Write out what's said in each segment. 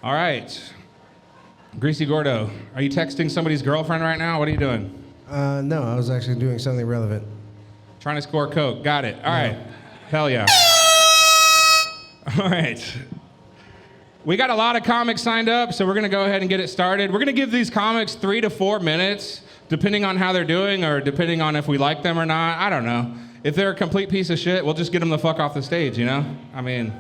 All right. Greasy Gordo, are you texting somebody's girlfriend right now? What are you doing? No, I was actually doing something relevant. Trying to score coke. Got it. All right. Hell yeah. All right. We got a lot of comics signed up, so we're going to go ahead and get it started. We're going to give these comics 3 to 4 minutes, depending on how they're doing or depending on if we like them or not. I don't know. If they're a complete piece of shit, we'll just get them the fuck off the stage, you know? I mean,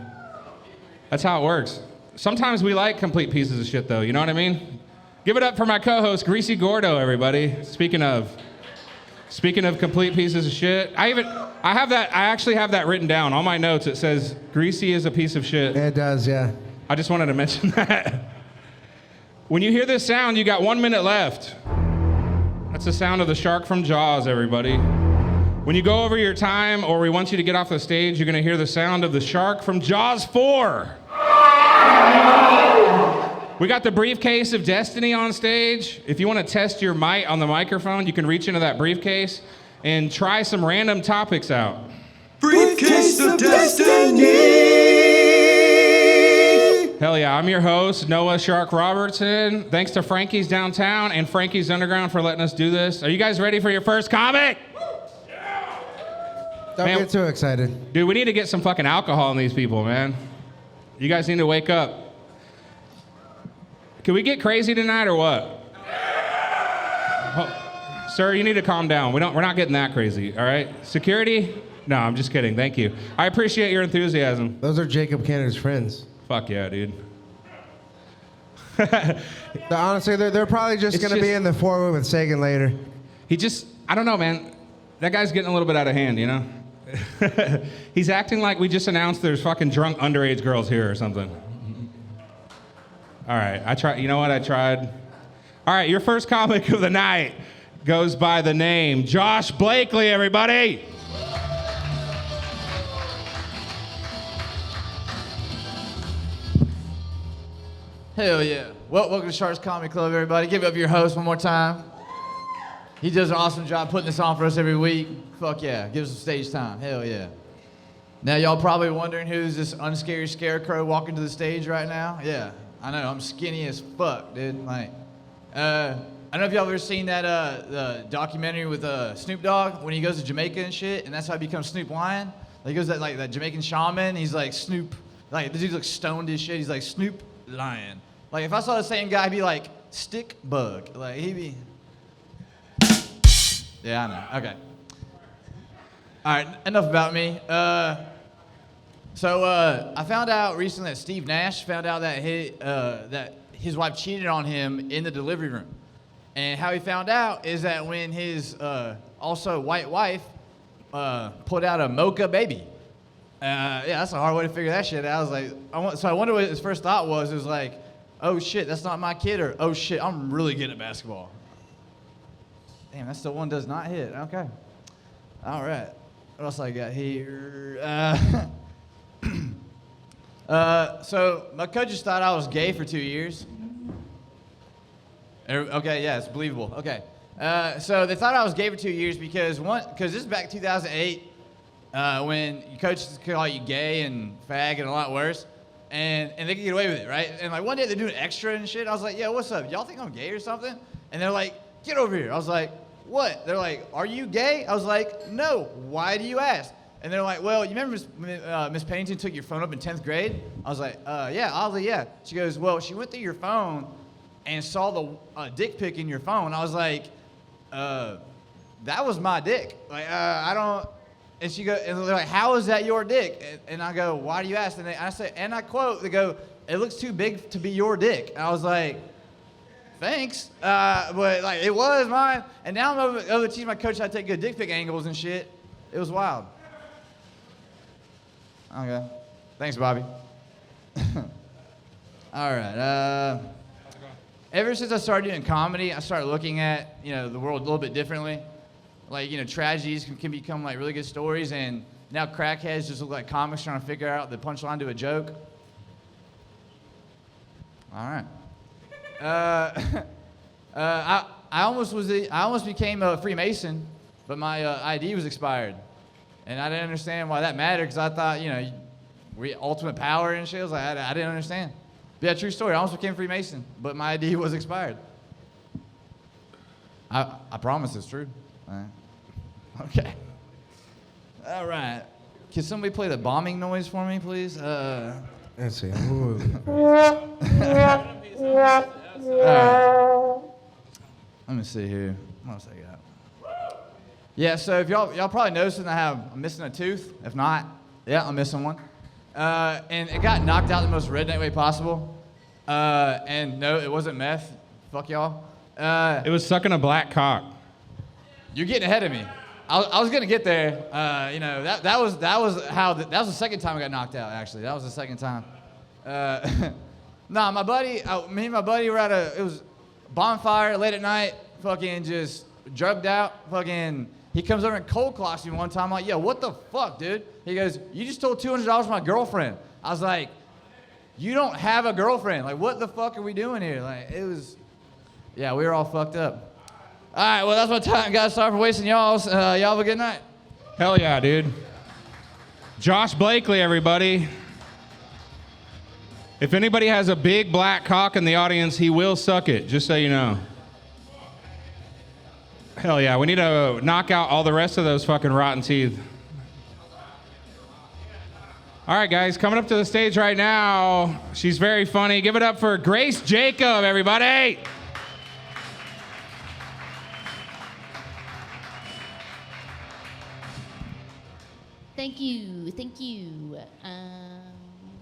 that's how it works. Sometimes we like complete pieces of shit, though, you know what I mean? Give it up for my co-host, Greasy Gordo, everybody. Speaking of complete pieces of shit, I actually have that written down. On my notes, it says, Greasy is a piece of shit. It does, yeah. I just wanted to mention that. When you hear this sound, you got 1 minute left. That's the sound of the shark from Jaws, everybody. When you go over your time or we want you to get off the stage, you're gonna hear the sound of the shark from Jaws 4. We got the briefcase of destiny on stage. If you want to test your might on the microphone, you can reach into that briefcase and try some random topics out. Briefcase of destiny! Hell yeah, I'm your host, Noah Shark Robertson. Thanks to Frankie's Downtown and Frankie's Underground for letting us do this. Are you guys ready for your first comic? Don't get too excited. Dude, we need to get some fucking alcohol in these people, man. You guys need to wake up. Can we get crazy tonight or what? Oh, sir, you need to calm down. We're not getting that crazy, all right? Security? No, I'm just kidding. Thank you. I appreciate your enthusiasm. Those are Jacob Kenner's friends. Fuck yeah, dude. Honestly, they're probably just going to be in the four-way with Sagan later. I don't know, man. That guy's getting a little bit out of hand, you know? He's acting like we just announced there's fucking drunk underage girls here or something. All right, I tried. You know what? I tried. All right, your first comic of the night goes by the name Josh Blakely, everybody. Hell yeah. Well, welcome to Sharks Comedy Club, everybody. Give it up to your host one more time. He does an awesome job putting this on for us every week. Fuck yeah. Give us some stage time. Hell yeah. Now, y'all probably wondering who's this unscary scarecrow walking to the stage right now? Yeah. I know, I'm skinny as fuck, dude. Like, I don't know if y'all ever seen that the documentary with Snoop Dogg when he goes to Jamaica and shit, and that's how he becomes Snoop Lion. Like, he goes to that Jamaican shaman. He's like Snoop. Like, this dude's like stoned as shit. He's like Snoop Lion. Like, if I saw the same guy, he'd be like Stick Bug. Like, he'd be. Yeah, I know. Okay. All right, enough about me. So I found out recently that Steve Nash found out that his wife cheated on him in the delivery room. And how he found out is that when his also white wife put out a mocha baby. Yeah, that's a hard way to figure that shit out. I was like, I wonder what his first thought was. It was like, oh shit, that's not my kid, or oh shit, I'm really good at basketball. Damn, that still one does not hit. Okay. All right. What else I got here? So my coaches thought I was gay for 2 years. Okay, yeah, it's believable. Okay. So they thought I was gay for 2 years because this is back in 2008 when your coaches could call you gay and fag and a lot worse. And they could get away with it, right? And like one day they're doing extra and shit. I was like, yeah, what's up? Y'all think I'm gay or something? And they're like, get over here. I was like, what? They're like, are you gay? I was like, no. Why do you ask? And they're like, well, you remember Miss Pennington took your phone up in 10th grade? I was like, yeah, oddly, yeah. She goes, well, she went through your phone and saw the dick pic in your phone. I was like, that was my dick. Like, I don't. And she goes, and they're like, how is that your dick? And I go, why do you ask? And I say, and I quote, they go, it looks too big to be your dick. And I was like, thanks. But like, it was mine. And now I'm over teaching my coach how to take good dick pic angles and shit. It was wild. Okay. Thanks, Bobby. All right. Ever since I started doing comedy, I started looking at, the world a little bit differently. Like, tragedies can become like really good stories, and now crackheads just look like comics trying to figure out the punchline to a joke. All right. I almost became a Freemason, but my ID was expired. And I didn't understand why that mattered, because I thought, we ultimate power and shit. I was like, I didn't understand. Yeah, true story. I almost became a Freemason, but my ID was expired. I promise it's true. All right. Okay. All right. Can somebody play the bombing noise for me, please? Let's see. Let me see here. What else I got? Yeah, so if y'all probably noticing I'm missing a tooth. If not, yeah, I'm missing one. And it got knocked out the most redneck way possible. And no, it wasn't meth. Fuck y'all. It was sucking a black cock. You're getting ahead of me. I was gonna get there. That was the second time I got knocked out. Actually, that was the second time. Nah, me and my buddy were it was bonfire late at night. Fucking just drugged out. Fucking, he comes over and cold clocks me one time. I'm like, yo, what the fuck, dude? He goes, you just stole $200 from my girlfriend. I was like, you don't have a girlfriend. Like, what the fuck are we doing here? Like, it was, yeah, we were all fucked up. All right, well, that's my time, guys. Sorry for wasting y'all's. Y'all have a good night. Hell yeah, dude. Josh Blakely, everybody. If anybody has a big black cock in the audience, he will suck it, just so you know. Hell yeah, we need to knock out all the rest of those fucking rotten teeth. All right, guys, coming up to the stage right now. She's very funny. Give it up for Grace Jacob, everybody. Thank you, thank you.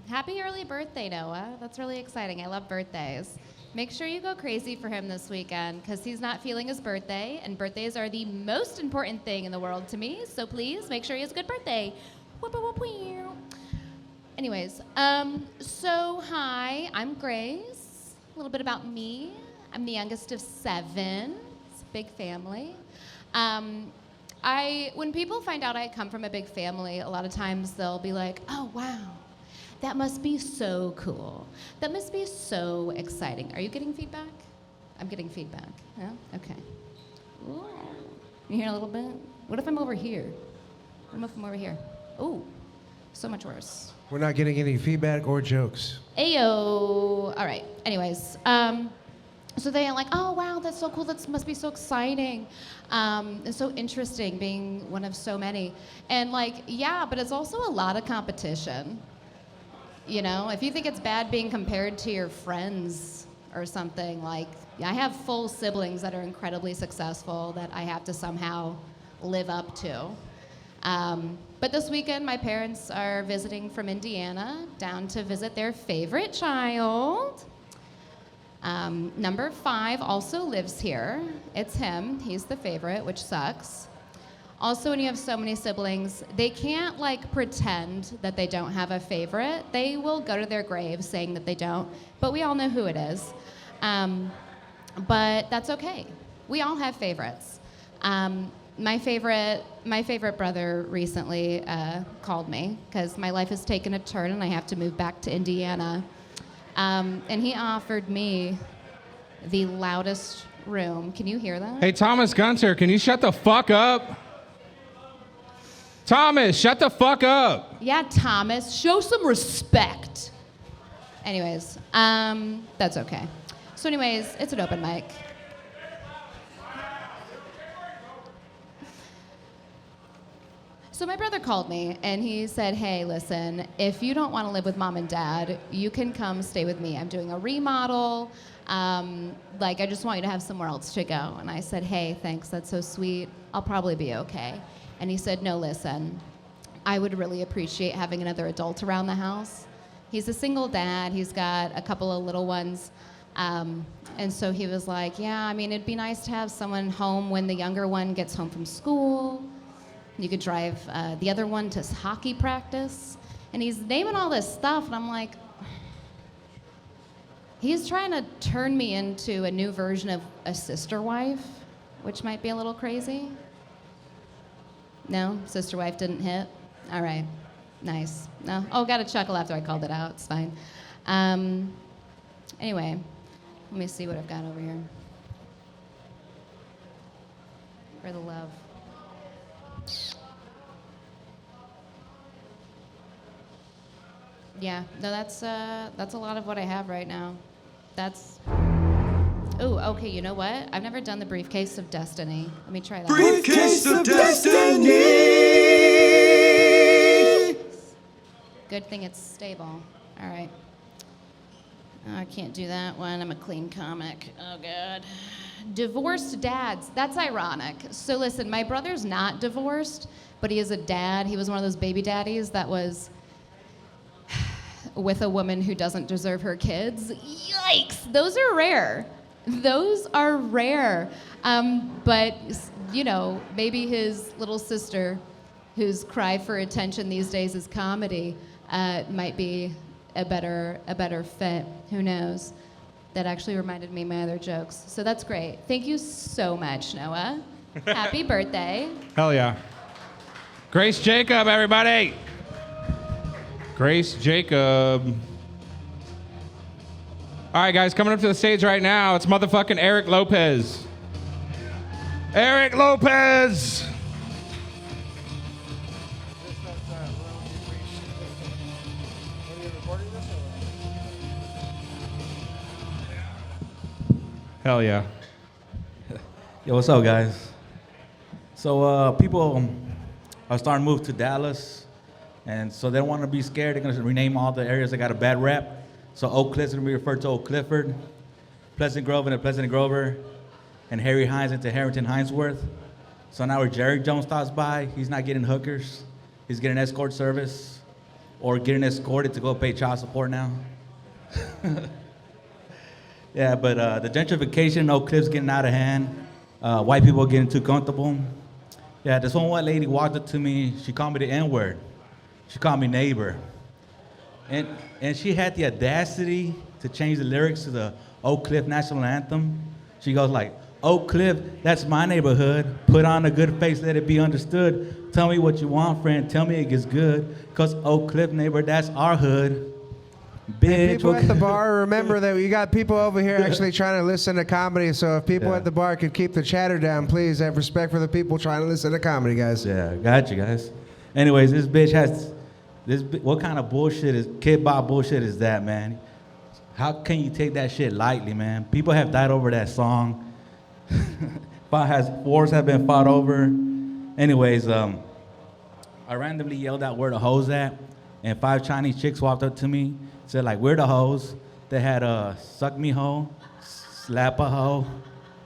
Happy early birthday, Noah. That's really exciting. I love birthdays. Make sure you go crazy for him this weekend because he's not feeling his birthday, and birthdays are the most important thing in the world to me, so please make sure he has a good birthday. Anyways, so hi, I'm Grace. A little bit about me. I'm the youngest of 7. It's a big family. When people find out I come from a big family, a lot of times they'll be like, oh, wow, that must be so cool. That must be so exciting. Are you getting feedback? I'm getting feedback. Yeah? Okay. Ooh. You hear a little bit? What if I'm over here? What if I'm over here? Ooh, so much worse. We're not getting any feedback or jokes. Ayo. All right. Anyways, so they're like, oh, wow, that's so cool. That must be so exciting. It's so interesting being one of so many. And like, yeah, but it's also a lot of competition. You know, if you think it's bad being compared to your friends or something, like, I have full siblings that are incredibly successful that I have to somehow live up to. But this weekend, my parents are visiting from Indiana down to visit their favorite child. Number 5 also lives here. It's him. He's the favorite, which sucks. Also, when you have so many siblings, they can't like pretend that they don't have a favorite. They will go to their graves saying that they don't, but we all know who it is. But that's okay. We all have favorites. My favorite brother recently called me because my life has taken a turn and I have to move back to Indiana. And he offered me the loudest room. Can you hear that? Hey, Thomas Gunter, can you shut the fuck up? Thomas, shut the fuck up. Yeah, Thomas, show some respect. Anyways, that's okay. So anyways, it's an open mic. So my brother called me and he said, hey, listen, if you don't want to live with mom and dad, you can come stay with me. I'm doing a remodel. I just want you to have somewhere else to go. And I said, hey, thanks, that's so sweet. I'll probably be okay. And he said, no, listen, I would really appreciate having another adult around the house. He's a single dad. He's got a couple of little ones. And so he was like, yeah, I mean, it'd be nice to have someone home when the younger one gets home from school. You could drive the other one to hockey practice. And he's naming all this stuff, and I'm like, he's trying to turn me into a new version of a sister wife, which might be a little crazy. No? Sister wife didn't hit? All right. Nice. No? Oh, got a chuckle after I called it out. It's fine. Anyway, let me see what I've got over here. For the love. Yeah, no, that's a lot of what I have right now. That's. Oh, okay. You know what? I've never done the briefcase of destiny. Let me try that. Briefcase of destiny. Good thing it's stable. All right. Oh, I can't do that one. I'm a clean comic. Oh God. Divorced dads. That's ironic. So listen, my brother's not divorced, but he is a dad. He was one of those baby daddies that was with a woman who doesn't deserve her kids. Yikes! Those are rare. Those are rare. But, you know, maybe his little sister, whose cry for attention these days is comedy, might be a better fit. Who knows? That actually reminded me of my other jokes. So that's great. Thank you so much, Noah. Happy birthday. Hell yeah. Grace Jacob, everybody. Grace Jacob. All right, guys, coming up to the stage right now, it's motherfucking Eric Lopez. Eric Lopez! Hell yeah. Yo, what's up, guys? So people are starting to move to Dallas, and so they don't want to be scared. They're going to rename all the areas that got a bad rap. So Oak Cliff's going to be referred to Oak Clifford, Pleasant Grove into Pleasant Grover, and Harry Hines into Harrington Hinesworth. So now where Jerry Jones stops by, he's not getting hookers. He's getting escort service or getting escorted to go pay child support now. Yeah, but the gentrification in Oak Cliff's getting out of hand. White people are getting too comfortable. Yeah, this one white lady walked up to me. She called me the N-word. She called me neighbor. And she had the audacity to change the lyrics to the Oak Cliff national anthem. She goes like, Oak Cliff, that's my neighborhood. Put on a good face, let it be understood. Tell me what you want, friend. Tell me it gets good. Cause Oak Cliff, neighbor, that's our hood. Bitch. People at the bar, remember that we got people over here actually trying to listen to comedy. So if people at the bar could keep the chatter down, please have respect for the people trying to listen to comedy, guys. Yeah, got you guys. Anyways, this bitch has what kind of bullshit is kid bop bullshit is that, man? How can you take that shit lightly, man? People have died over that song. Wars have been fought over. Anyways, I randomly yelled out where the hoes at, and 5 Chinese chicks walked up to me, said like, where the hoes? They had suck me hoe, slap a hoe,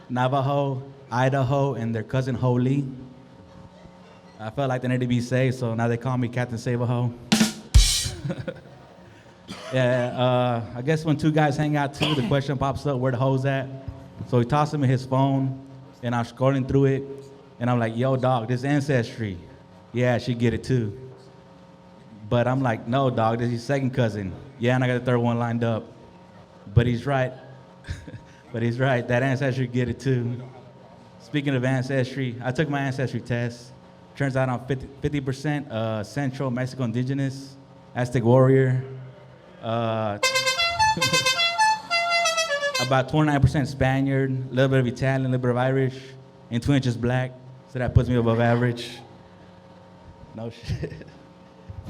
Navajo, Idaho, and their cousin Holy. I felt like they needed to be saved, so now they call me Captain Save-A-Ho. Yeah, I guess when 2 guys hang out too, the question pops up, where the hoes at? So he tossed him in his phone, and I'm scrolling through it, and I'm like, yo, dog, this Ancestry. Yeah, she get it too. But I'm like, no, dog, this is his second cousin. Yeah, and I got the third one lined up. But he's right. But he's right, that Ancestry get it too. Speaking of Ancestry, I took my Ancestry test. Turns out I'm 50% Central Mexico Indigenous, Aztec warrior. About 29% Spaniard, a little bit of Italian, a little bit of Irish, and 2 inches black. So that puts me above average. No shit.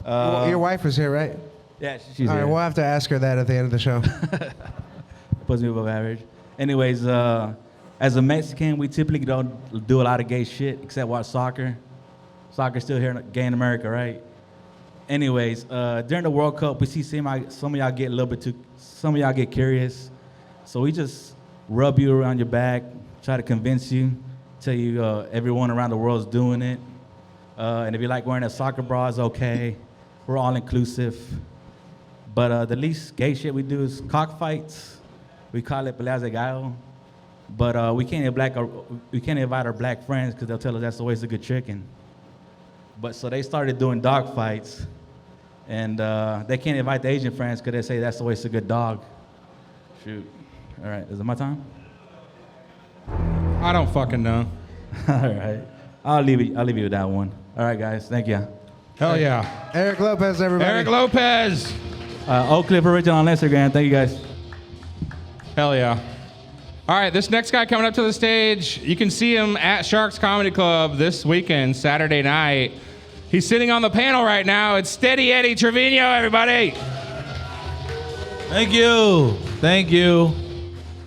Your wife is here, right? Yeah, she's All here. right, we'll have to ask her that at the end of the show. Puts me above average. Anyways, as a Mexican, we typically don't do a lot of gay shit except watch soccer. Soccer's still here, gay in America, right? Anyways, during the World Cup, we see some of y'all get a little bit some of y'all get curious. So we just rub you around your back, try to convince you, tell you everyone around the world is doing it. And if you like wearing a soccer bra, it's okay. We're all inclusive. But the least gay shit we do is cockfights. We call it peleas de gallo. But we can't invite our black friends because they'll tell us that's a waste of good chicken. But so they started doing dog fights, and they can't invite the Asian friends because they say that's a waste of good dog. Shoot. All right, is it my time? I don't fucking know. All right, I'll leave you with that one. All right, guys, thank you. Hell yeah. Eric Lopez, everybody. Eric Lopez. Oak Cliff Original on Instagram. Thank you, guys. Hell yeah. All right, this next guy coming up to the stage, you can see him at Sharks Comedy Club this weekend, Saturday night. He's sitting on the panel right now. It's Steady Eddie Trevino, everybody. Thank you. Thank you.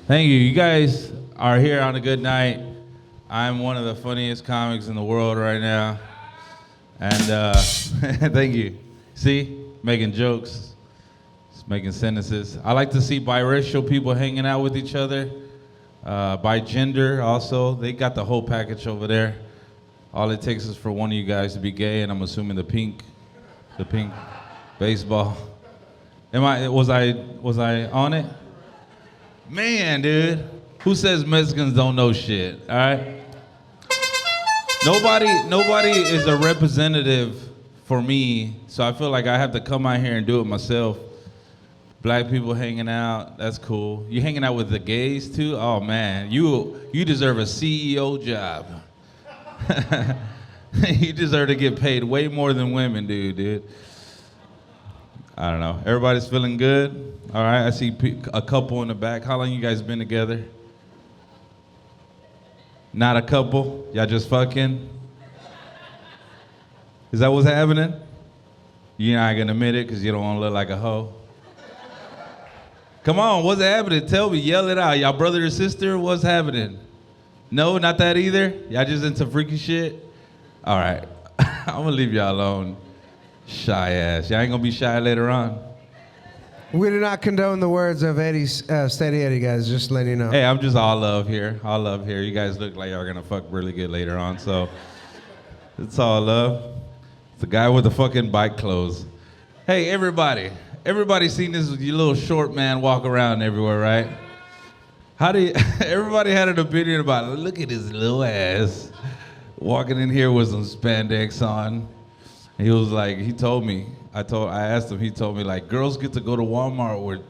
Thank you. You guys are here on a good night. I'm one of the funniest comics in the world right now. And thank you. See, making jokes, just making sentences. I like to see biracial people hanging out with each other. By gender also. They got the whole package over there. All it takes is for one of you guys to be gay, and I'm assuming the pink baseball. Was I on it? Man, dude. Who says Mexicans don't know shit? All right? Nobody is a representative for me, so I feel like I have to come out here and do it myself. Black people hanging out, that's cool. You hanging out with the gays too? Oh man, you deserve a CEO job. You deserve to get paid way more than women do, dude. I don't know. Everybody's feeling good? All right, I see a couple in the back. How long you guys been together? Not a couple? Y'all just fucking? Is that what's happening? You're not gonna admit it because you don't want to look like a hoe? Come on, what's happening? Tell me, yell it out. Y'all brother or sister, what's happening? No, not that either? Y'all just into freaky shit? All right, I'm gonna leave y'all alone. Shy ass. Y'all ain't gonna be shy later on. We do not condone the words of Eddie's, Steady Eddie, guys, just letting you know. Hey, I'm just all love here. All love here. You guys look like y'all gonna fuck really good later on, so it's all love. It's the guy with the fucking bike clothes. Hey, everybody. Everybody's seen this little short man walk around everywhere, right? Everybody had an opinion about it. Look at his little ass walking in here with some spandex on. He was like, I asked him, he told me like, girls get to go to Walmart with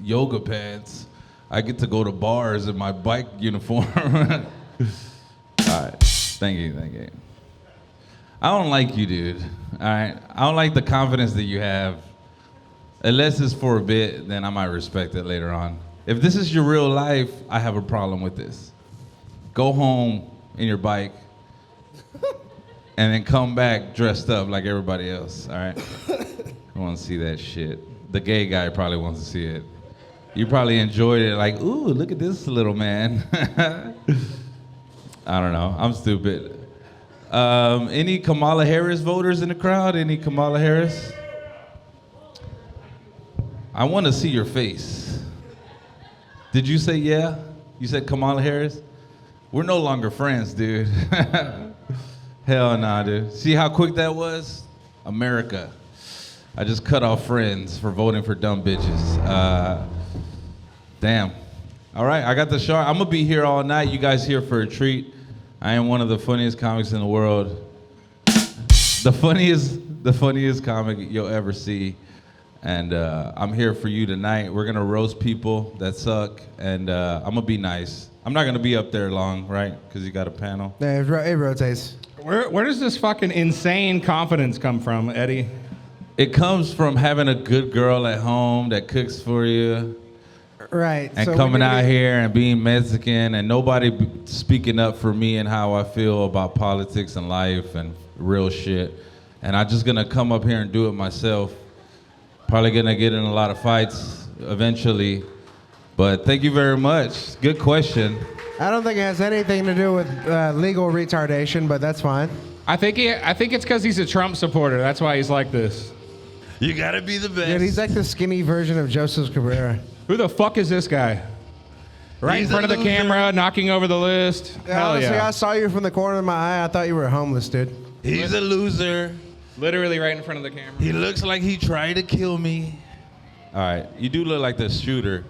yoga pants. I get to go to bars in my bike uniform. All right, thank you. I don't like you, dude, all right? I don't like the confidence that you have. Unless it's for a bit, then I might respect it later on. If this is your real life, I have a problem with this. Go home in your bike and then come back dressed up like everybody else, all right? I want to see that shit. The gay guy probably wants to see it. You probably enjoyed it like, ooh, look at this little man. I don't know, I'm stupid. Any Kamala Harris voters in the crowd? Any Kamala Harris? I want to see your face. Did you say yeah? You said Kamala Harris? We're no longer friends, dude. Hell nah, dude. See how quick that was? America. I just cut off friends for voting for dumb bitches. Damn. All right, I got the show. I'm gonna be here all night. You guys here for a treat. I am one of the funniest comics in the world. The funniest comic you'll ever see. And I'm here for you tonight. We're gonna roast people that suck, and I'm gonna be nice. I'm not gonna be up there long, right? Because you got a panel. Yeah, it rotates. Where does this fucking insane confidence come from, Eddie? It comes from having a good girl at home that cooks for you. Right. And so coming out here and being Mexican and nobody speaking up for me and how I feel about politics and life and real shit. And I'm just gonna come up here and do it myself. Probably gonna get in a lot of fights eventually, but thank you very much. Good question. I don't think it has anything to do with legal retardation, but that's fine. I think it's because he's a Trump supporter. That's why he's like this. You gotta be the best. Dude, he's like the skinny version of Joseph Cabrera. Who the fuck is this guy? Right in front of the camera, knocking over the list. Hell Honestly, yeah. I saw you from the corner of my eye. I thought you were homeless, dude. He's a loser. Literally right in front of the camera. He looks like he tried to kill me. All right, you do look like the shooter.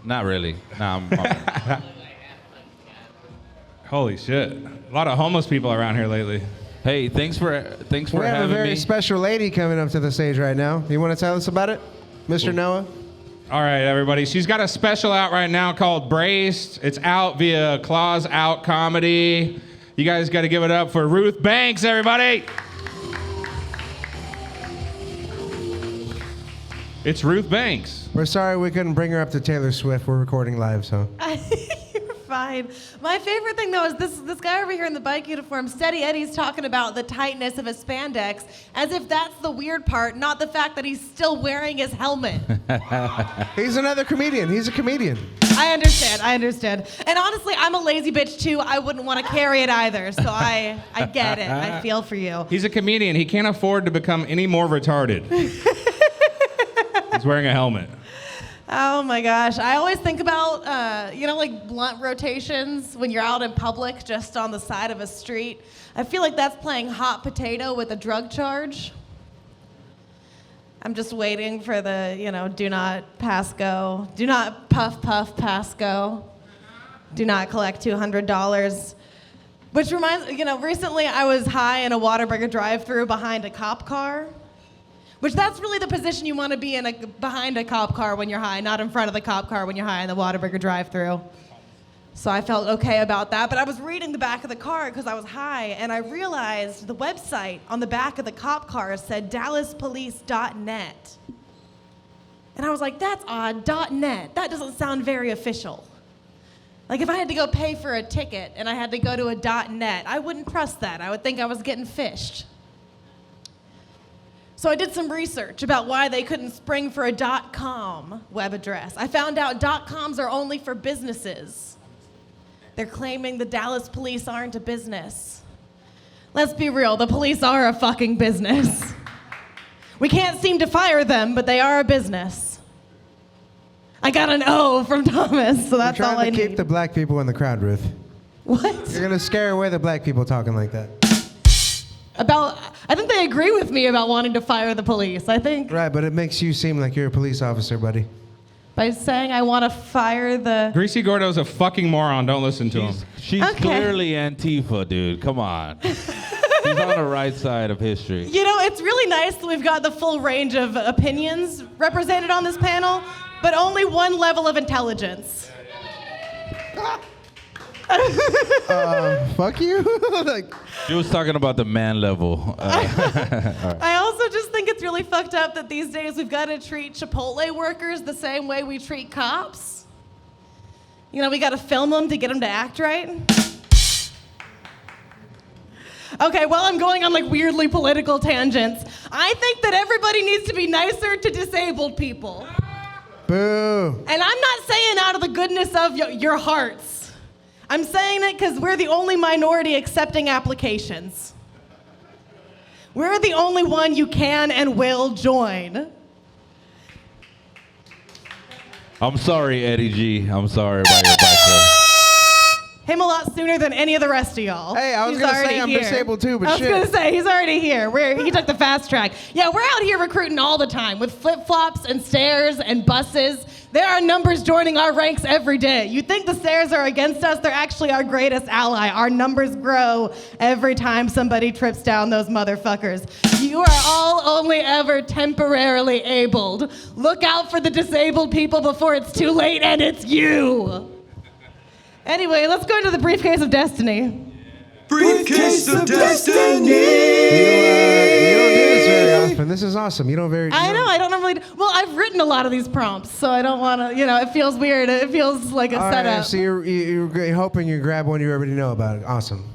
Not really. Nah, I'm Holy shit. A lot of homeless people around here lately. Hey, thanks for We have a having very me. special lady coming up to the stage right now. You want to tell us about it, Mr. Noah? All right, everybody. She's got a special out right now called Braced. It's out via Claws Out Comedy. You guys got to give it up for Ruth Banks, everybody. It's Ruth Banks. We're sorry we couldn't bring her up to Taylor Swift. We're recording live, so. You're fine. My favorite thing though is this guy over here in the bike uniform, Steady Eddie's talking about the tightness of his spandex, as if that's the weird part, not the fact that he's still wearing his helmet. He's another comedian. He's a comedian. I understand. And honestly, I'm a lazy bitch too. I wouldn't want to carry it either, so I get it. I feel for you. He's a comedian. He can't afford to become any more retarded. He's wearing a helmet. Oh my gosh. I always think about, like blunt rotations when you're out in public just on the side of a street. I feel like that's playing hot potato with a drug charge. I'm just waiting for the, do not pass go. Do not puff, pass go. Do not collect $200. Which reminds, recently I was high in a Whataburger drive-thru behind a cop car. Which that's really the position you want to be in, behind a cop car when you're high, not in front of the cop car when you're high in the Whataburger drive-thru. So I felt okay about that, but I was reading the back of the car because I was high, and I realized the website on the back of the cop car said dallaspolice.net. And I was like, that's odd, .net. That doesn't sound very official. Like if I had to go pay for a ticket and I had to go to a .net, I wouldn't trust that. I would think I was getting fished. So I did some research about why they couldn't spring for a .com web address. I found out .coms are only for businesses. They're claiming the Dallas police aren't a business. Let's be real, the police are a fucking business. We can't seem to fire them, but they are a business. I got an O from Thomas, so that's all I need. You're trying to keep the black people in the crowd, Ruth. What? You're gonna scare away the black people talking like that. I think they agree with me about wanting to fire the police, I think. Right, but it makes you seem like you're a police officer, buddy. By saying I want to fire the... Greasy Gordo's a fucking moron. Don't listen to him. She's clearly Antifa, dude. Come on. She's on the right side of history. It's really nice that we've got the full range of opinions represented on this panel, but only one level of intelligence. Fuck you. She was talking about the man level. I also just think it's really fucked up that these days we've got to treat Chipotle workers the same way we treat cops. We got to film them to get them to act right. Okay, well, I'm going on weirdly political tangents. I think that everybody needs to be nicer to disabled people. Boo. And I'm not saying out of the goodness of your hearts. I'm saying it because we're the only minority accepting applications. We're the only one you can and will join. I'm sorry, Eddie G. I'm sorry about your bicycle. Him a lot sooner than any of the rest of y'all. Hey, I was going to say I'm disabled too, but shit. I was going to say, he's already here. He took the fast track. Yeah, we're out here recruiting all the time with flip-flops and stairs and buses. There are numbers joining our ranks every day. You think the stairs are against us? They're actually our greatest ally. Our numbers grow every time somebody trips down those motherfuckers. You are all only ever temporarily abled. Look out for the disabled people before it's too late, and it's you. Anyway, let's go into the briefcase of destiny. Briefcase of destiny! You don't do this very often. This is awesome. You don't very... I know, I don't normally... Well, I've written a lot of these prompts, so I don't want to... it feels weird. It feels like a setup. Right, so you're hoping you grab one you already know about. Awesome.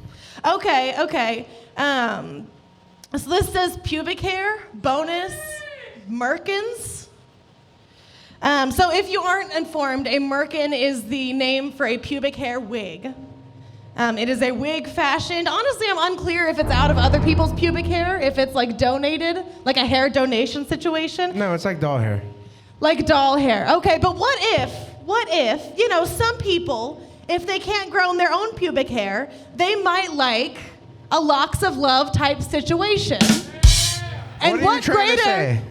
Okay. So this says pubic hair, bonus, merkins. So if you aren't informed, a merkin is the name for a pubic hair wig. It is a wig fashioned. Honestly, I'm unclear if it's out of other people's pubic hair, if it's donated, like a hair donation situation. No, it's like doll hair. Like doll hair. Okay, but what if, some people, if they can't grow in their own pubic hair, they might like a locks of love type situation. And what greater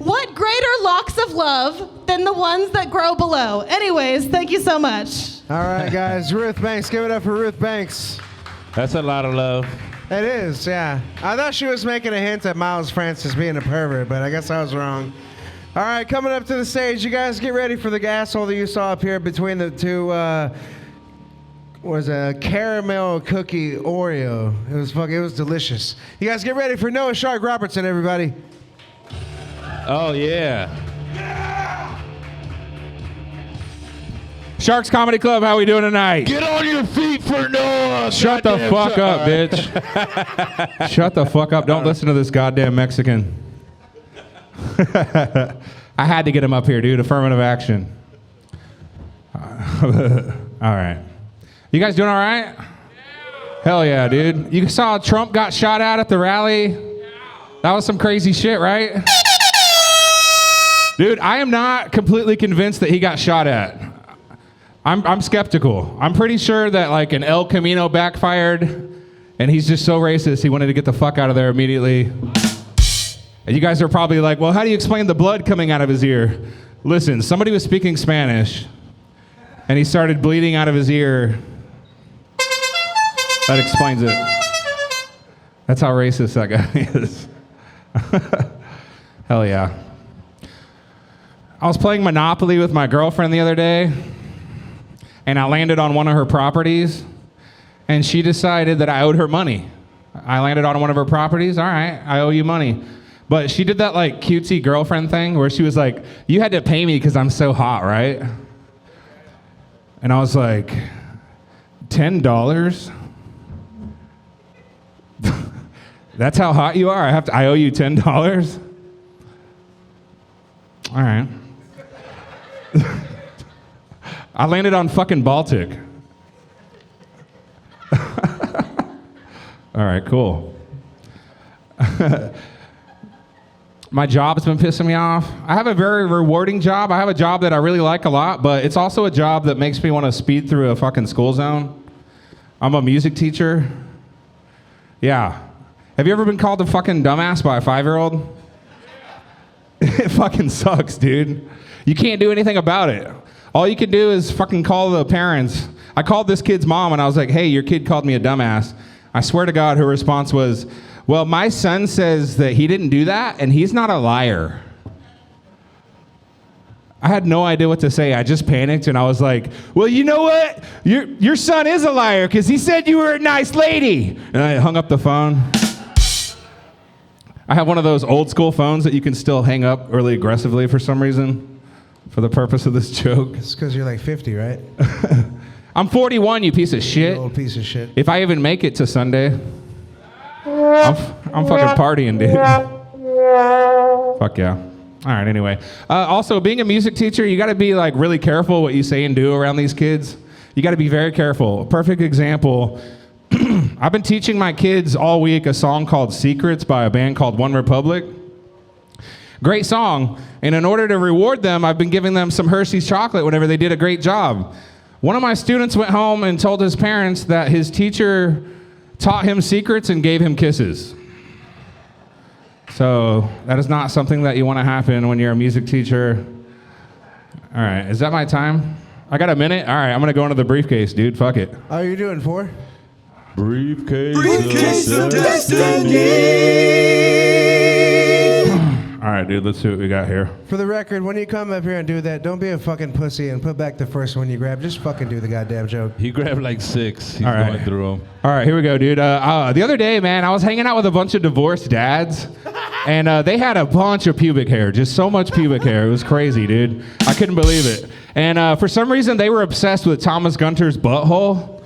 locks of love than the ones that grow below? Anyways, thank you so much. All right, guys. Ruth Banks. Give it up for Ruth Banks. That's a lot of love. It is, yeah. I thought she was making a hint at Miles Francis being a pervert, but I guess I was wrong. All right, coming up to the stage, you guys get ready for the asshole that you saw up here between the two, was a caramel cookie Oreo. It was delicious. You guys get ready for Noah Shark Robertson, everybody. Oh, yeah. Sharks Comedy Club, how we doing tonight? Get on your feet for Noah. Shut the fuck up, bitch. Shut the fuck up. Don't listen to this goddamn Mexican. I had to get him up here, dude. Affirmative action. All right. You guys doing all right? Yeah. Hell yeah, dude. You saw Trump got shot at the rally? Yeah. That was some crazy shit, right? Dude, I am not completely convinced that he got shot at. I'm skeptical. I'm pretty sure that like an El Camino backfired and he's just so racist he wanted to get the fuck out of there immediately. And you guys are probably like, well, how do you explain the blood coming out of his ear? Listen, somebody was speaking Spanish and he started bleeding out of his ear. That explains it. That's how racist that guy is. Hell yeah. I was playing Monopoly with my girlfriend the other day, and I landed on one of her properties, and she decided that I owed her money. I landed on one of her properties. All right, I owe you money. But she did that like cutesy girlfriend thing where she was like, you had to pay me because I'm so hot, right? And I was like, $10? That's how hot you are? I owe you $10? All right. I landed on fucking Baltic. All right, cool. My job's been pissing me off. I have a very rewarding job. I have a job that I really like a lot, but it's also a job that makes me want to speed through a fucking school zone. I'm a music teacher. Yeah. Have you ever been called a fucking dumbass by a 5-year-old? It fucking sucks, dude. You can't do anything about it. All you can do is fucking call the parents. I called this kid's mom and I was like, hey, your kid called me a dumbass. I swear to God, her response was, well, my son says that he didn't do that and he's not a liar. I had no idea what to say. I just panicked and I was like, well, you know what? Your son is a liar because he said you were a nice lady. And I hung up the phone. I have one of those old school phones that you can still hang up really aggressively for some reason. For the purpose of this joke. It's because you're like 50, right? I'm 41, you piece of shit. You old piece of shit. If I even make it to Sunday, I'm fucking partying, dude. Fuck yeah. All right, anyway. Also, being a music teacher, you got to be like really careful what you say and do around these kids. You got to be very careful. A perfect example, I've been teaching my kids all week a song called Secrets by a band called One Republic. Great song. And in order to reward them, I've been giving them some Hershey's chocolate whenever they did a great job. One of my students went home and told his parents that his teacher taught him secrets and gave him kisses. So that is not something that you want to happen when you're a music teacher. All right, is that my time? I got a minute? All right, I'm going to go into the briefcase, dude. Fuck it. Oh, you're doing 4? Briefcase of Destiny. All right, dude, let's see what we got here. For the record, when you come up here and do that, don't be a fucking pussy and put back the first one you grab. Just fucking do the goddamn joke. He grabbed like 6. He's All right. going through them. All right, here we go, dude. The other day, man, I was hanging out with a bunch of divorced dads, and they had a bunch of pubic hair, just so much pubic hair. It was crazy, dude. I couldn't believe it. And for some reason, they were obsessed with Thomas Gunter's butthole.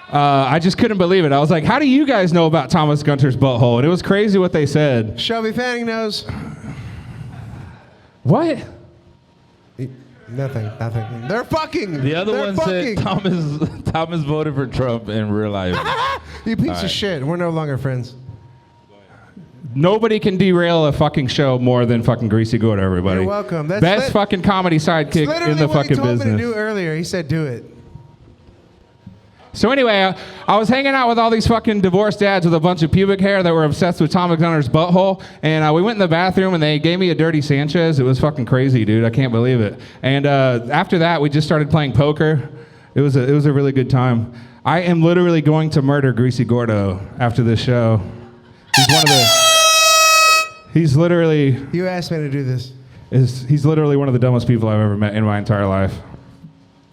I just couldn't believe it. I was like, how do you guys know about Thomas Gunter's butthole? And it was crazy what they said. Shelby Fanning knows. What? Nothing. They're fucking. The other They're one fucking. said Thomas voted for Trump in real life. You piece of shit. We're no longer friends. Nobody can derail a fucking show more than fucking Greasy Gordo, everybody. You're welcome. Best fucking comedy sidekick in the fucking Literally what he told me to business. do earlier. He said do it. So anyway, I was hanging out with all these fucking divorced dads with a bunch of pubic hair that were obsessed with Thomas Gunter's butthole, and we went in the bathroom and they gave me a dirty Sanchez. It was fucking crazy, dude. I can't believe it. And after that, we just started playing poker. It was a really good time. I am literally going to murder Greasy Gordo after this show. He's literally. You asked me to do this. He's literally one of the dumbest people I've ever met in my entire life.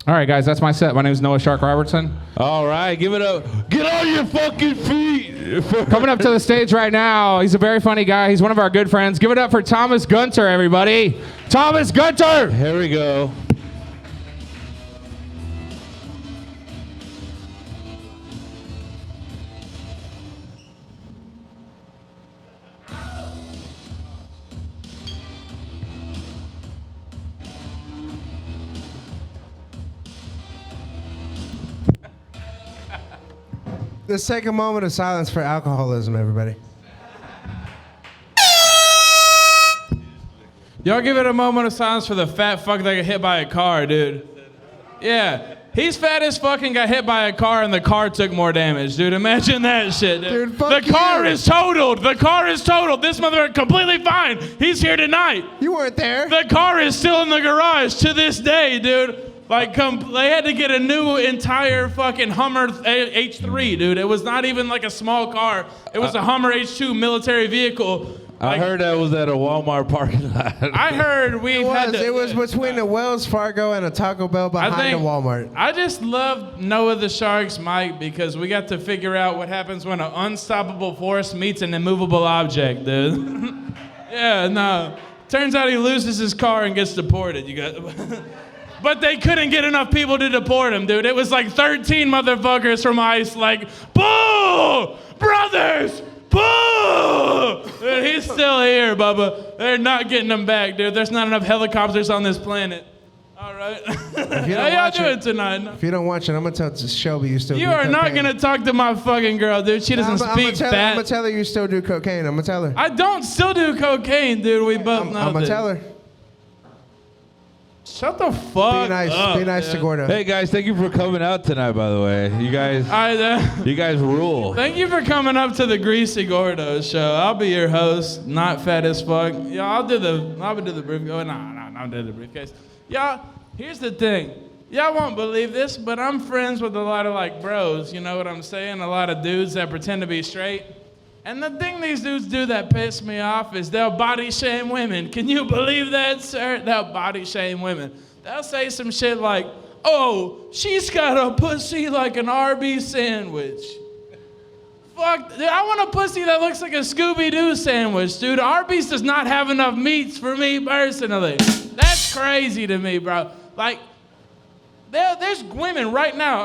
All right, guys, that's my set. My name is Noah Shark Robertson. All right, give it up. Get on your fucking feet. Coming up to the stage right now, he's a very funny guy. He's one of our good friends. Give it up for Thomas Gunter, everybody. Thomas Gunter! Here we go. Let's take a moment of silence for alcoholism, everybody. Y'all give it a moment of silence for the fat fuck that got hit by a car, dude. Yeah. He's fat as fuck and got hit by a car and the car took more damage, dude. Imagine that shit, dude. Dude, fuck the car you. is totaled. The car is totaled. This motherfucker completely fine. He's here tonight. You weren't there. The car is still in the garage to this day, dude. Like, they had to get a new entire fucking Hummer H3, dude. It was not even like a small car. It was a Hummer H2 military vehicle. I heard that was at a Walmart parking lot. I heard we've had to... It was between a Wells Fargo and a Taco Bell behind a Walmart. I just love Noah the Shark's mic because we got to figure out what happens when an unstoppable force meets an immovable object, dude. Yeah, no. Turns out he loses his car and gets deported. You got... But they couldn't get enough people to deport him, dude. It was like 13 motherfuckers from ICE like, boo! Brothers! Boo! Dude, he's still here, Bubba. They're not getting him back, dude. There's not enough helicopters on this planet. All right. How y'all doing tonight? If you don't watch it, I'm going to tell Shelby you still do You are cocaine. not going to talk to my fucking girl, dude. She doesn't speak fat. I'm going to tell her you still do cocaine. I'm going to tell her. I don't still do cocaine, dude. We both know I'm going that. to tell her. Shut the fuck Be nice. up, Be nice to Gordo. Hey guys, thank you for coming out tonight. By the way, you guys rule. Thank you for coming up to the Greasy Gordo show. I'll be your host, not fat as fuck. Yeah, I'll do the briefcase. Oh, no, I'll do the briefcase. Y'all, here's the thing. Y'all won't believe this, but I'm friends with a lot of like bros. You know what I'm saying? A lot of dudes that pretend to be straight. And the thing these dudes do that piss me off is they'll body shame women. Can you believe that, sir? They'll body shame women. They'll say some shit like, oh, she's got a pussy like an Arby's sandwich. Fuck, dude, I want a pussy that looks like a Scooby-Doo sandwich, dude. Arby's does not have enough meats for me personally. That's crazy to me, bro. Like, there's women right now,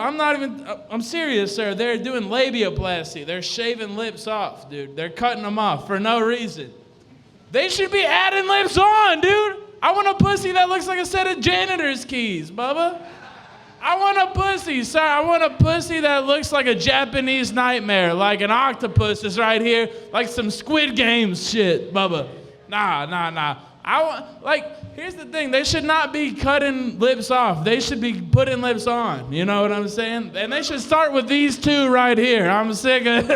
I'm serious, sir. They're doing labiaplasty. They're shaving lips off, dude. They're cutting them off for no reason. They should be adding lips on, dude. I want a pussy that looks like a set of janitor's keys, Bubba. I want a pussy, sir. I want a pussy that looks like a Japanese nightmare, like an octopus is right here, like some Squid Games shit, Bubba. Nah. Here's the thing. They should not be cutting lips off. They should be putting lips on. You know what I'm saying? And they should start with these two right here. I'm sick of...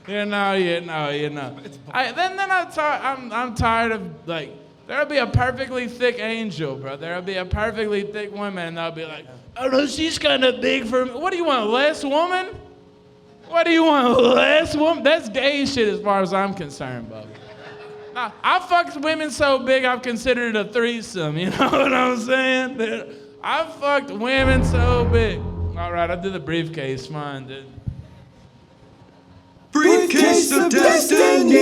you know. I'm tired of, like, there'll be a perfectly thick angel, bro. There'll be a perfectly thick woman, and they'll be like, oh, no, she's kind of big for me. What do you want, less woman? What do you want, less woman? That's gay shit as far as I'm concerned, Bubba. Nah, I fucked women so big I've considered it a threesome, you know what I'm saying? I fucked women so big. All right, I'll do the briefcase, fine, dude. Briefcase of Destiny!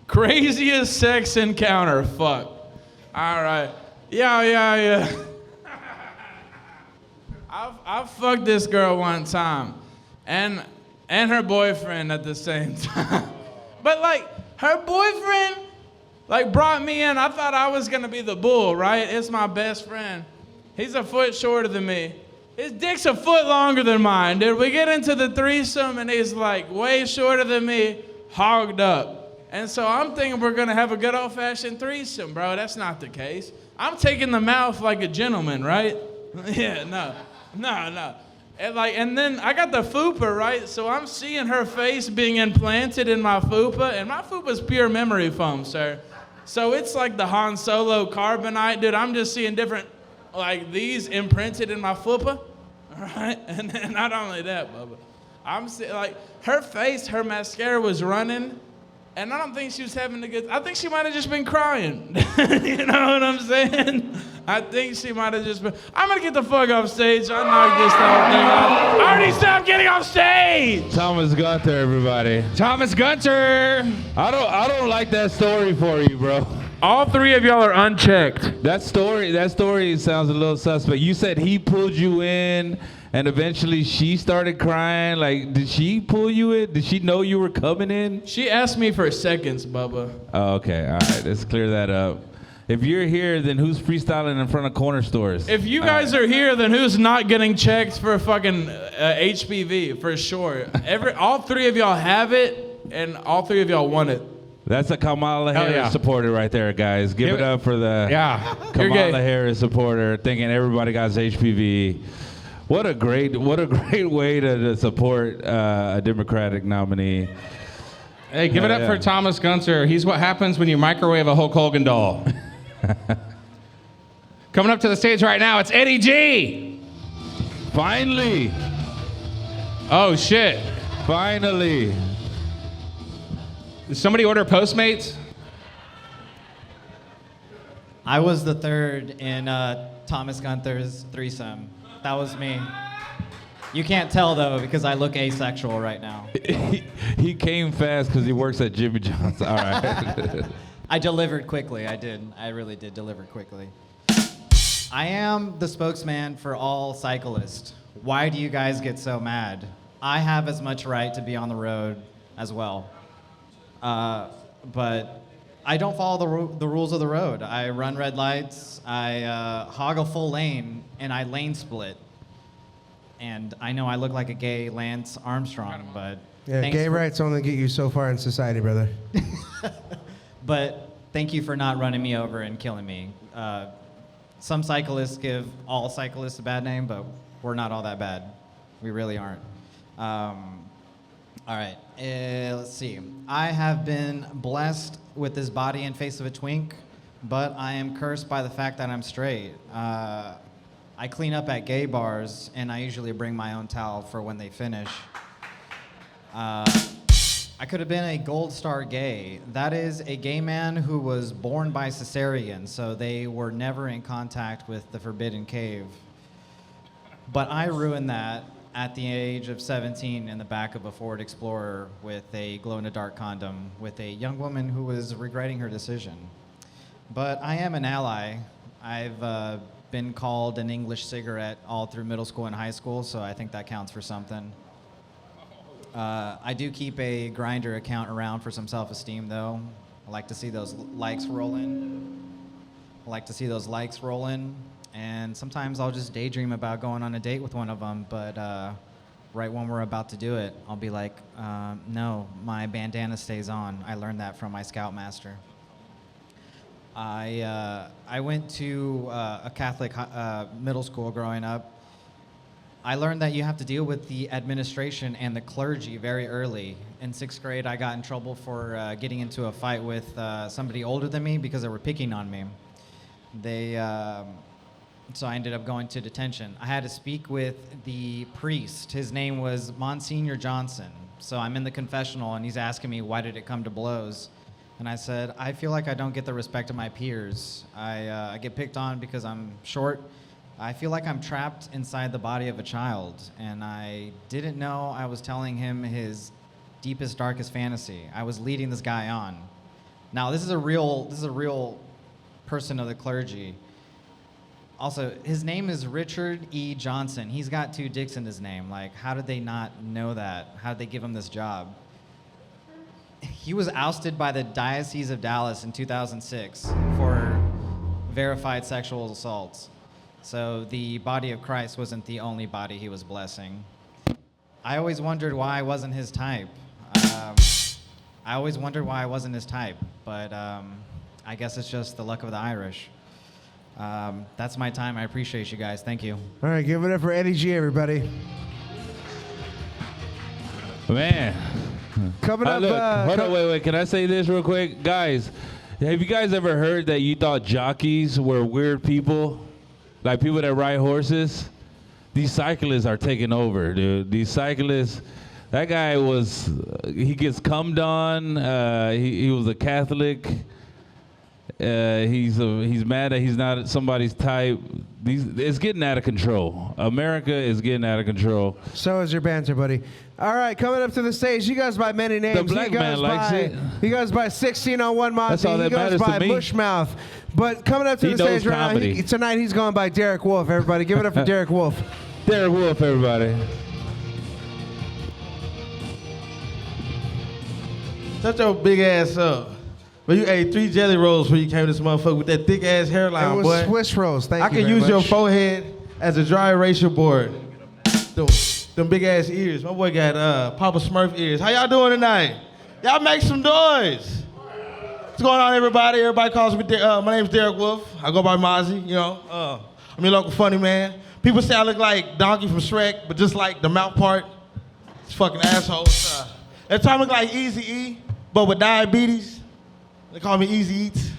Craziest sex encounter, fuck. All right, yeah. I fucked this girl one time, and her boyfriend at the same time. But like, her boyfriend, like, brought me in. I thought I was gonna be the bull, right? It's my best friend. He's a foot shorter than me. His dick's a foot longer than mine, dude. We get into the threesome, and he's like way shorter than me, hogged up. And so I'm thinking we're gonna have a good old-fashioned threesome, bro. That's not the case. I'm taking the mouth like a gentleman, right? Yeah, no. And then I got the fupa, right? So I'm seeing her face being implanted in my fupa, and my fupa's pure memory foam, sir. So it's like the Han Solo carbonite, dude. I'm just seeing different, like, these imprinted in my fupa, all right? And then not only that, Bubba, I'm seeing, like, her face, her mascara was running, and I don't think she was having a good, I think she might have just been crying. You know what I'm saying? I think she might have just been, I'm gonna get the fuck off stage. I knocked this whole thing off. I already stopped getting off stage! Thomas Gunter, everybody. Thomas Gunter! I don't like that story for you, bro. All three of y'all are unchecked. That story sounds a little suspect. You said he pulled you in, and eventually she started crying. Like, did she pull you in? Did she know you were coming in? She asked me for seconds, Bubba. Oh, okay. All right. Let's clear that up. If you're here, then who's freestyling in front of corner stores? If you guys are here, then who's not getting checked for fucking HPV for sure? All three of y'all have it, and all three of y'all want it. That's a Kamala Harris supporter right there, guys. Give it up for the Kamala Harris supporter, thinking everybody got HPV. What a great way to support a Democratic nominee. Hey, give it up for Thomas Gunter. He's what happens when you microwave a Hulk Hogan doll. Coming up to the stage right now, it's Eddie G. Finally. Oh, shit. Finally. Did somebody order Postmates? I was the third in Thomas Gunther's threesome. That was me. You can't tell, though, because I look asexual right now. He came fast because he works at Jimmy John's. All right. I delivered quickly. I did. I really did deliver quickly. I am the spokesman for all cyclists. Why do you guys get so mad? I have as much right to be on the road as well. But I don't follow the rules of the road. I run red lights, I hog a full lane, and I lane split. And I know I look like a gay Lance Armstrong, but... Yeah, gay rights only get you so far in society, brother. But thank you for not running me over and killing me. Some cyclists give all cyclists a bad name, but we're not all that bad. We really aren't. All right, let's see. I have been blessed with this body and face of a twink, but I am cursed by the fact that I'm straight. I clean up at gay bars, and I usually bring my own towel for when they finish. I could have been a gold star gay. That is a gay man who was born by cesarean, so they were never in contact with the forbidden cave. But I ruined that at the age of 17 in the back of a Ford Explorer with a glow-in-the-dark condom with a young woman who was regretting her decision. But I am an ally. I've been called an English cigarette all through middle school and high school, so I think that counts for something. I do keep a Grindr account around for some self-esteem, though. I like to see those likes roll in. And sometimes I'll just daydream about going on a date with one of them, but right when we're about to do it, I'll be like, no, my bandana stays on. I learned that from my scoutmaster. I went to a Catholic middle school growing up. I learned that you have to deal with the administration and the clergy very early. In 6th grade, I got in trouble for getting into a fight with somebody older than me because they were picking on me. So I ended up going to detention. I had to speak with the priest. His name was Monsignor Johnson. So I'm in the confessional, and he's asking me, why did it come to blows? And I said, I feel like I don't get the respect of my peers. I get picked on because I'm short. I feel like I'm trapped inside the body of a child, and I didn't know I was telling him his deepest, darkest fantasy. I was leading this guy on. Now, this is a real person of the clergy. Also, his name is Richard E. Johnson. He's got 2 dicks in his name. Like, how did they not know that? How did they give him this job? He was ousted by the Diocese of Dallas in 2006 for verified sexual assaults. So the body of Christ wasn't the only body he was blessing. I always wondered why I wasn't his type. But I guess it's just the luck of the Irish. That's my time. I appreciate you guys. Thank you. All right, give it up for Eddie G, everybody. Man. Coming up. Hold on, wait. Can I say this real quick? Guys, have you guys ever heard that you thought jockeys were weird people? Like people that ride horses? These cyclists are taking over, dude. These cyclists, that guy he gets cummed on. He was a Catholic. He's mad that he's not somebody's type. It's getting out of control. America is getting out of control. So is your banter, buddy. All right, coming up to the stage, he goes by many names. The black man likes it. He goes by 1601 Monty. That's all that he goes matters by to me. Bushmouth. But coming up to the stage right now, tonight he's going by Derek Wolf. Everybody, give it up for Derek Wolf. Derek Wolf, everybody. Shut your big ass up. But you ate 3 jelly rolls when you came to this motherfucker with that thick ass hairline, It was boy. Swiss rolls. Thank I you can very use your much. forehead as a dry erasure board. Them big ass ears. My boy got Papa Smurf ears. How y'all doing tonight? Y'all make some noise. What's going on, everybody? Everybody calls me. My name's Derek Wolf. I go by Mozzie. You know, I'm your local funny man. People say I look like Donkey from Shrek, but just like the mouth part. It's fucking assholes. They try to look like Eazy-E, but with diabetes. They call me Easy Eats.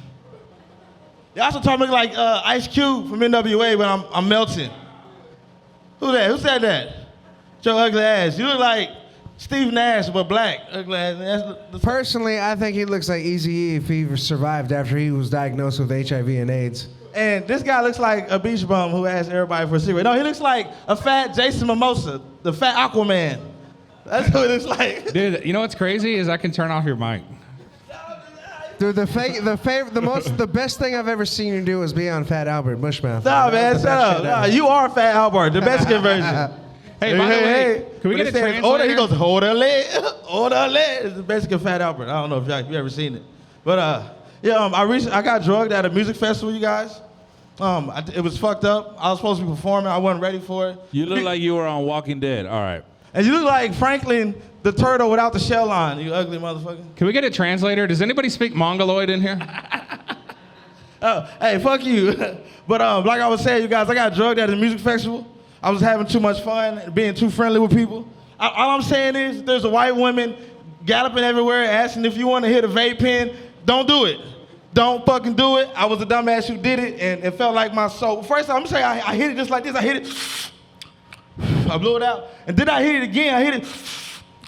They also try to look like Ice Cube from NWA, but I'm melting. Who that? Who said that? Your ugly ass. You look like Steve Nash, but black. Ugly ass. Personally, I think he looks like Eazy-E if he survived after he was diagnosed with HIV and AIDS. And this guy looks like a beach bum who asked everybody for a cigarette. No, he looks like a fat Jason Mimosa, the fat Aquaman. That's what he looks like. Dude, you know what's crazy is I can turn off your mic. Dude, the best thing I've ever seen you do is be on Fat Albert Bushmouth. Nah, man, shut up. Nah, you are Fat Albert, the Mexican version. Hey, by the way, can we get a translator? He goes, hold her leg, hold her leg. It's the Mexican Fat Albert. I don't know if you ever seen it. But I got drugged at a music festival, you guys. It was fucked up. I was supposed to be performing. I wasn't ready for it. You look like you were on Walking Dead. All right. And you look like Franklin the turtle without the shell on, you ugly motherfucker. Can we get a translator? Does anybody speak Mongoloid in here? Oh, hey, fuck you. But like I was saying, you guys, I got drugged at a music festival. I was having too much fun, being too friendly with people. All I'm saying is, there's a white woman galloping everywhere, asking if you want to hit a vape pen. Don't do it. Don't fucking do it. I was a dumbass who did it, and it felt like my soul. First, I'm gonna say I hit it just like this. I hit it. I blew it out. And then I hit it again. I hit it.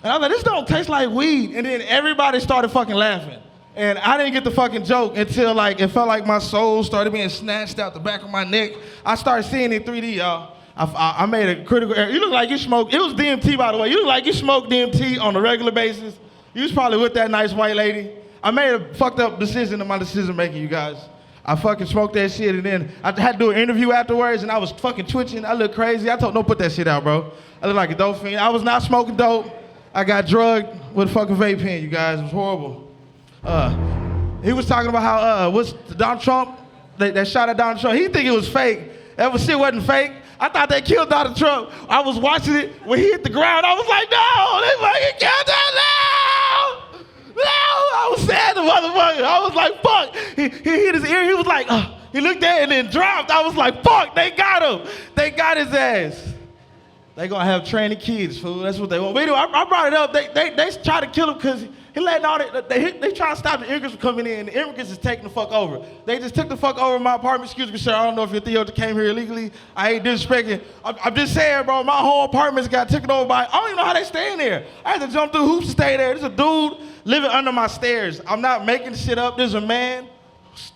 And I was like, this don't taste like weed. And then everybody started fucking laughing. And I didn't get the fucking joke until it felt like my soul started being snatched out the back of my neck. I started seeing it in 3D, y'all. I made a critical error. You look like you smoked. It was DMT, by the way. You look like you smoked DMT on a regular basis. You was probably with that nice white lady. I made a fucked up decision in my decision making, you guys. I fucking smoked that shit, and then I had to do an interview afterwards, and I was fucking twitching. I looked crazy. I told, don't put that shit out, bro. I look like a dope fiend. I was not smoking dope. I got drugged with a fucking vape pen, you guys. It was horrible. He was talking about how, what's Donald Trump? That shot at Donald Trump. He think it was fake. That shit wasn't fake. I thought they killed Donald Trump. I was watching it. When he hit the ground, I was like, no, they fucking killed him, no! No! I was sad, the motherfucker. I was like, fuck. He hit his ear. He was like, he looked at it and then dropped. I was like, fuck, they got him. They got his ass. They gonna have training kids, fool. That's what they want. But anyway, I brought it up. They try to kill him because he letting all they try to stop the immigrants from coming in. The immigrants is taking the fuck over. They just took the fuck over my apartment. Excuse me, sir. I don't know if your Theo came here illegally. I ain't disrespecting. I'm just saying, bro, my whole apartment's got taken over by, I don't even know how they stay in there. I had to jump through hoops to stay there. There's a dude living under my stairs. I'm not making shit up. There's a man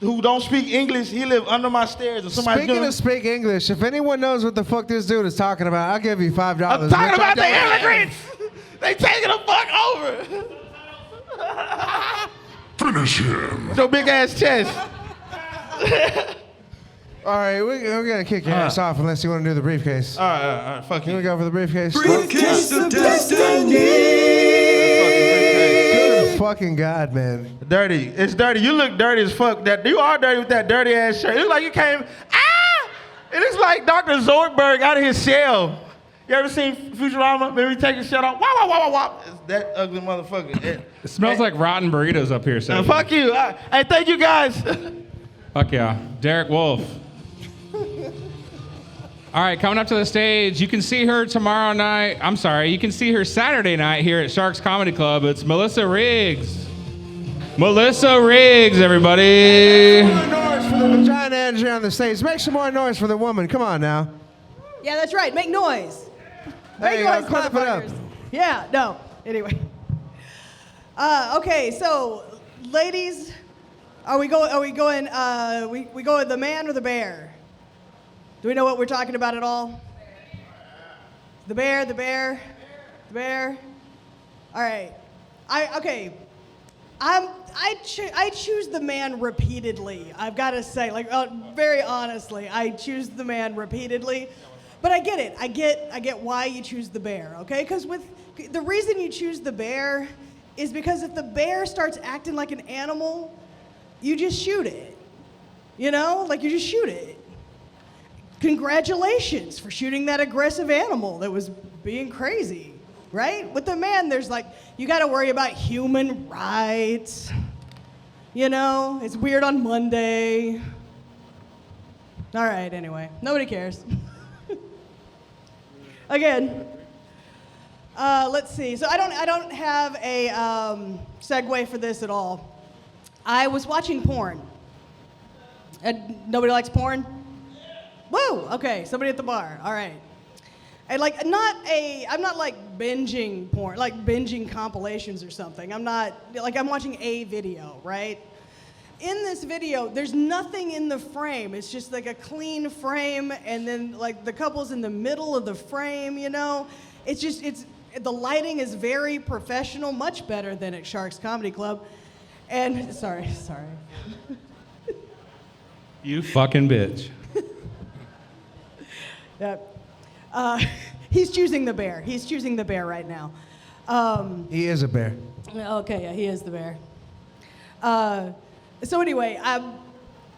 who don't speak English. He live under my stairs. And Speaking of speak English, if anyone knows what the fuck this dude is talking about, I'll give you $5. I'm talking about the immigrants. They taking the fuck over. Finish him. With your big ass chest. All right, we're gonna kick your ass off unless you want to do the briefcase. All right, fuck you. Can we go for the briefcase? Briefcase of Destiny. Good fucking God, man. Dirty. It's dirty. You look dirty as fuck. You are dirty with that dirty ass shirt. It looks like you came. It looks like Dr. Zoidberg out of his shell. You ever seen Futurama? Maybe take his shell off. Wah, wah, wah, wah, wah. It's that ugly motherfucker. It smells like rotten burritos up here, so. Fuck you. Hey, thank you guys. Fuck yeah. Derek Wolf. All right, coming up to the stage, you can see her tomorrow night. I'm sorry, you can see her Saturday night here at Sharks Comedy Club. It's Melissa Riggs. Melissa Riggs, everybody. Make some more noise for the vagina energy on the stage. Make some more noise for the woman. Come on now. Yeah, that's right. Make noise. There Make you go. noise, Clap it up. motherfuckers. Yeah, no. Anyway. Okay, so ladies, we go with the man or the bear? Do we know what we're talking about at all? The bear. All right. I choose the man repeatedly. I've got to say, very honestly, I choose the man repeatedly. But I get it. I get why you choose the bear. Okay? Because the reason you choose the bear is because if the bear starts acting like an animal, you just shoot it. You know, like you just shoot it. Congratulations for shooting that aggressive animal that was being crazy, right? With the man, there's like, you got to worry about human rights. You know, it's weird on Monday. All right, anyway, nobody cares. Again, let's see. So I don't have a segue for this at all. I was watching porn. And nobody likes porn? Woo! Okay, somebody at the bar. All right. And like, I'm not like binging porn, like binging compilations or something. I'm watching a video, right? In this video, there's nothing in the frame. It's just like a clean frame, and then like the couple's in the middle of the frame, you know? The lighting is very professional, much better than at Sharks Comedy Club. And, sorry. You fucking bitch. Yep. He's choosing the bear. He's choosing the bear right now. He is a bear. Okay, yeah, he is the bear. So anyway,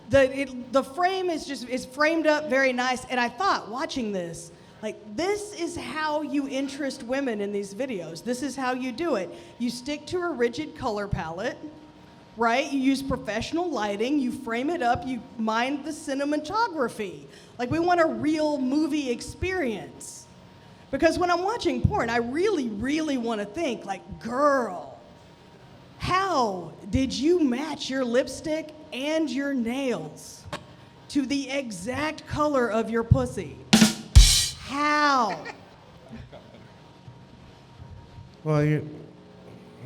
the frame is framed up very nice, and I thought, watching this, like, this is how you interest women in these videos. This is how you do it. You stick to a rigid color palette, right? You use professional lighting, you frame it up, you mind the cinematography. Like, we want a real movie experience. Because when I'm watching porn, I really, really want to think, like, girl, how did you match your lipstick and your nails to the exact color of your pussy? How? Well,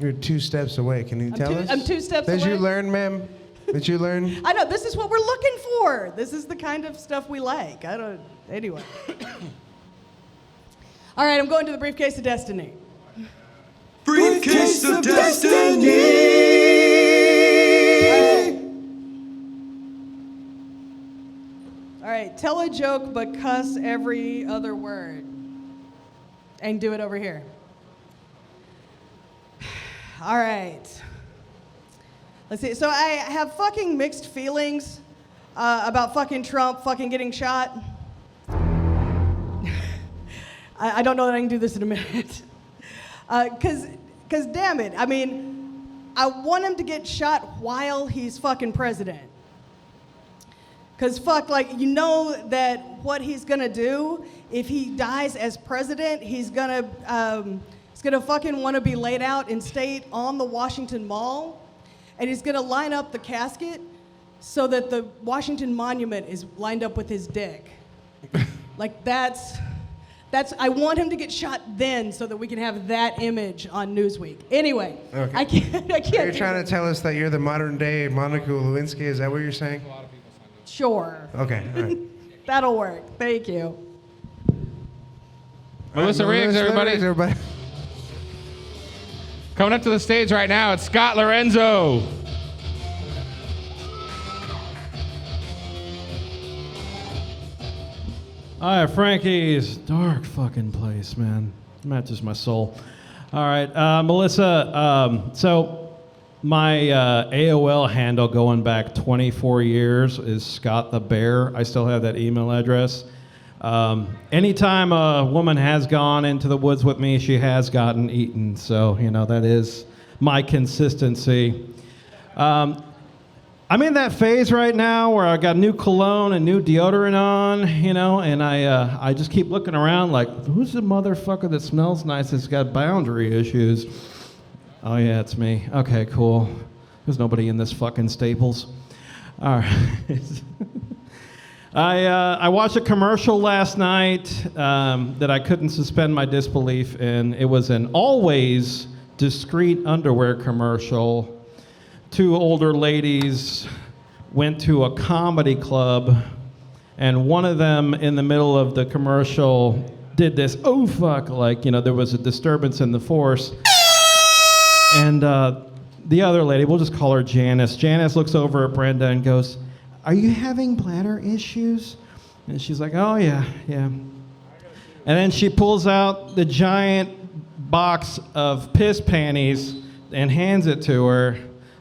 you're 2 steps away. Can you tell us? I'm 2 steps away. Did you learn, ma'am? Did you learn? I know, this is what we're looking for. This is the kind of stuff we like. Anyway. All right, I'm going to the briefcase of destiny. Briefcase of Destiny! All right, tell a joke but cuss every other word. And do it over here. All right. Let's see. So I have fucking mixed feelings about fucking Trump fucking getting shot. I don't know that I can do this in a minute. Because damn it, I mean, I want him to get shot while he's fucking president. Because fuck, like, you know that what he's gonna do if he dies as president, he's gonna fucking want to be laid out in state on the Washington Mall, and he's gonna line up the casket so that the Washington Monument is lined up with his dick. Like, that's. I want him to get shot then so that we can have that image on Newsweek. Anyway, okay. I can't. You're trying to tell us that you're the modern day Monica Lewinsky? Is that what you're saying? Sure. Okay, all right. That'll work. Thank you. Melissa Riggs, everybody. Coming up to the stage right now, it's Scott Lorenzo. All right, Frankie's dark fucking place, man. Matches my soul. All right, Melissa. So my AOL handle going back 24 years is Scott the Bear. I still have that email address. Anytime a woman has gone into the woods with me, she has gotten eaten. So, you know, that is my consistency. I'm in that phase right now where I got new cologne and new deodorant on, you know, and I just keep looking around like, who's the motherfucker that smells nice that's got boundary issues? Oh, yeah, it's me. Okay, cool. There's nobody in this fucking Staples. All right. I watched a commercial last night that I couldn't suspend my disbelief in. It was an always discreet underwear commercial. 2 older ladies went to a comedy club, and one of them in the middle of the commercial did this, oh fuck, like, you know, there was a disturbance in the force. And the other lady, we'll just call her Janice. Janice looks over at Brenda and goes, "Are you having bladder issues?" And she's like, "Oh yeah, yeah." And then she pulls out the giant box of piss panties and hands it to her.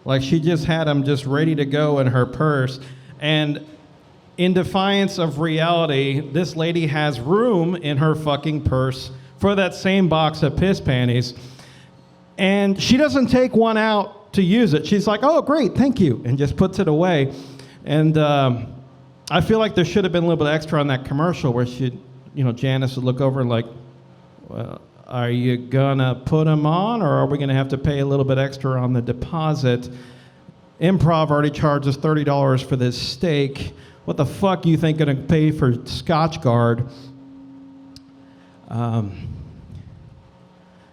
Like she just had them just ready to go in her purse. And in defiance of reality, this lady has room in her fucking purse for that same box of piss panties. And she doesn't take one out to use it. She's like, oh, great, thank you, and just puts it away. And I feel like there should have been a little bit extra on that commercial where Janice would look over and like, well, are you gonna put them on, or are we gonna have to pay a little bit extra on the deposit? Improv already charges $30 for this steak. What the fuck you think gonna pay for Scotch Guard? How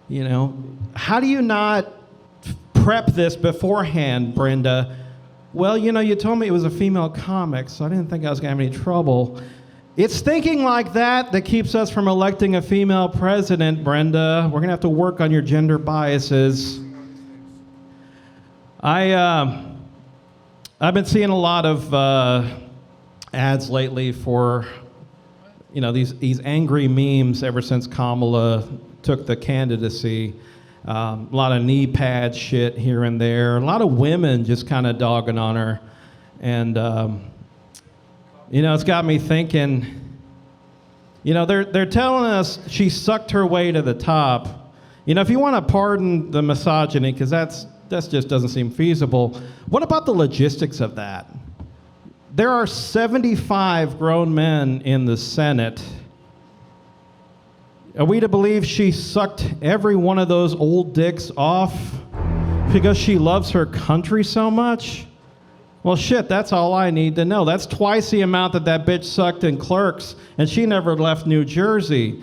do you not prep this beforehand, Brenda? Well, you told me it was a female comic, so I didn't think I was gonna have any trouble. It's thinking like that keeps us from electing a female president, Brenda. We're gonna have to work on your gender biases. I've been seeing a lot of ads lately for, these angry memes ever since Kamala took the candidacy. A lot of knee pad shit here and there. A lot of women just kind of dogging on her. And, it's got me thinking, they're telling us she sucked her way to the top. If you want to pardon the misogyny, because that just doesn't seem feasible, what about the logistics of that? There are 75 grown men in the Senate. Are we to believe she sucked every one of those old dicks off because she loves her country so much? Well, shit, that's all I need to know. That's twice the amount that bitch sucked in Clerks, and she never left New Jersey.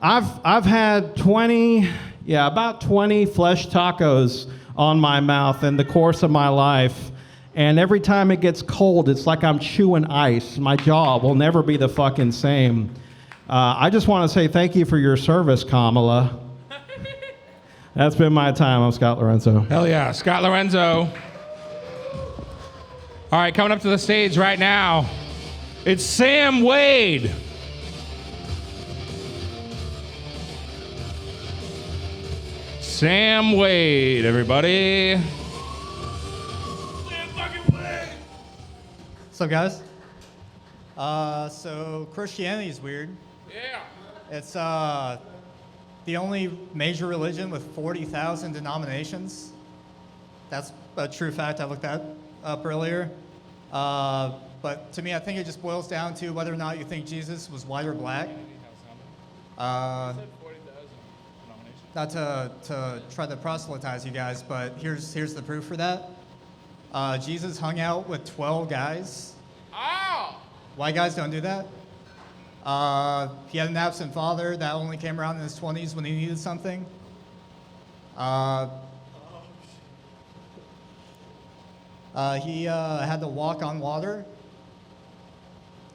I've had about 20 flesh tacos on my mouth in the course of my life, and every time it gets cold, it's like I'm chewing ice. My jaw will never be the fucking same. I just want to say thank you for your service, Kamala. That's been my time. I'm Scott Lorenzo. Hell yeah, Scott Lorenzo. All right, coming up to the stage right now, it's Sam Wade. Sam Wade, everybody. Sam fucking Wade. What's up, guys? So Christianity is weird. Yeah. It's the only major religion with 40,000 denominations. That's a true fact. I looked that up earlier. But to me, I think it just boils down to whether or not you think Jesus was white or black. Not to try to proselytize you guys, but here's the proof for that. Jesus hung out with 12 guys. Oh! White guys don't do that. He had an absent father that only came around in his 20s when he needed something. He had to walk on water.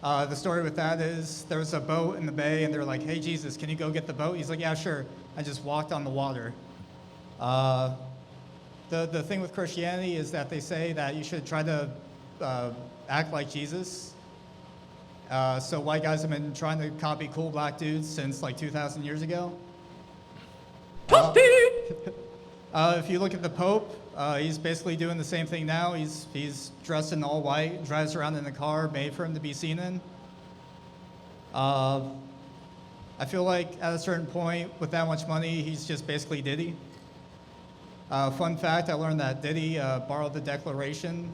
The story with that is there was a boat in the bay, and they're like, "Hey, Jesus, can you go get the boat?" He's like, "Yeah, sure." I just walked on the water. The thing with Christianity is that they say that you should try to act like Jesus. So white guys have been trying to copy cool black dudes since like 2,000 years ago. If you look at the Pope, he's basically doing the same thing now. He's dressed in all white, drives around in a car made for him to be seen in. I feel like at a certain point, with that much money, he's just basically Diddy. Fun fact, I learned that Diddy borrowed the Declaration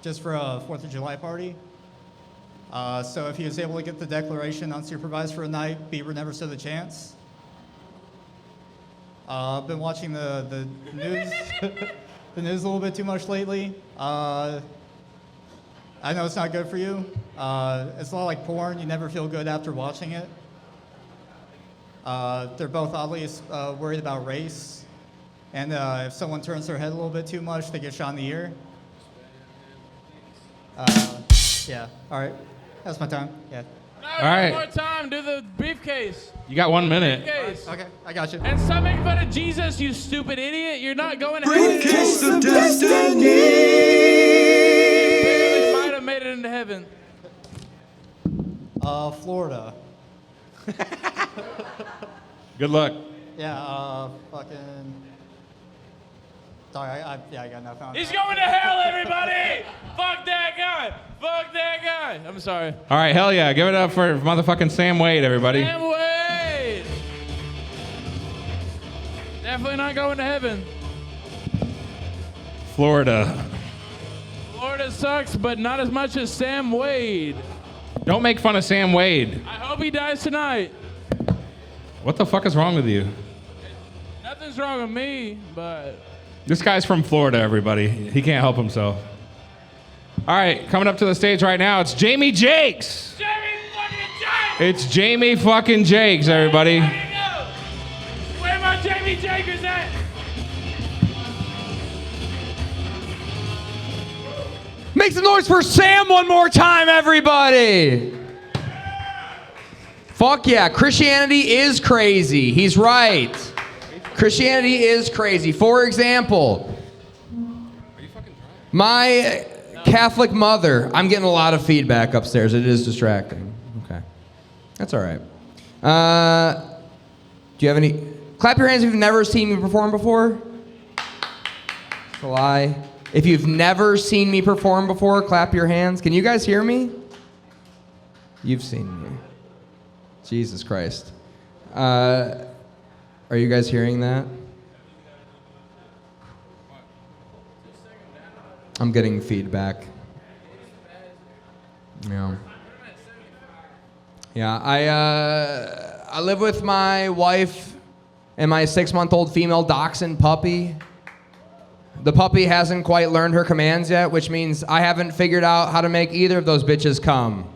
just for a 4th of July party. So if he was able to get the Declaration unsupervised for a night, Bieber never stood a chance. I've been watching the news, the news a little bit too much lately. I know it's not good for you. It's a lot like porn. You never feel good after watching it. They're both oddly worried about race. And if someone turns their head a little bit too much, they get shot in the ear. Yeah, all right. That's my time. Yeah. No, All right. One more time. Do the briefcase. You got 1 minute. Briefcase. Okay, I got you. And stop making fun of Jesus, you stupid idiot. You're not going to Briefcase heaven. of Destiny. Barely might have made it into heaven. Florida. Good luck. Yeah, fucking. Sorry, I got nothing on He's that. going to hell, everybody! Fuck that guy! Fuck that guy! I'm sorry. All right, hell yeah. Give it up for motherfucking Sam Wade, everybody. Sam Wade! Definitely not going to heaven. Florida. Florida sucks, but not as much as Sam Wade. Don't make fun of Sam Wade. I hope he dies tonight. What the fuck is wrong with you? Nothing's wrong with me, but... This guy's from Florida, everybody. He can't help himself. All right, coming up to the stage right now, it's Jamie Jakes. Jamie fucking Jakes! It's Jamie fucking Jakes, everybody. Where my Jamie Jakers at? Make some noise for Sam one more time, everybody. Fuck yeah, Christianity is crazy. He's right. Christianity is crazy. For example, my Catholic mother, I'm getting a lot of feedback upstairs. It is distracting. Okay. That's all right. Do you have any? Clap your hands if you've never seen me perform before. It's a lie. If you've never seen me perform before, clap your hands. Can you guys hear me? You've seen me. Jesus Christ. Are you guys hearing that? I'm getting feedback. Yeah. Yeah, I live with my wife and my 6-month-old female dachshund puppy. The puppy hasn't quite learned her commands yet, which means I haven't figured out how to make either of those bitches come.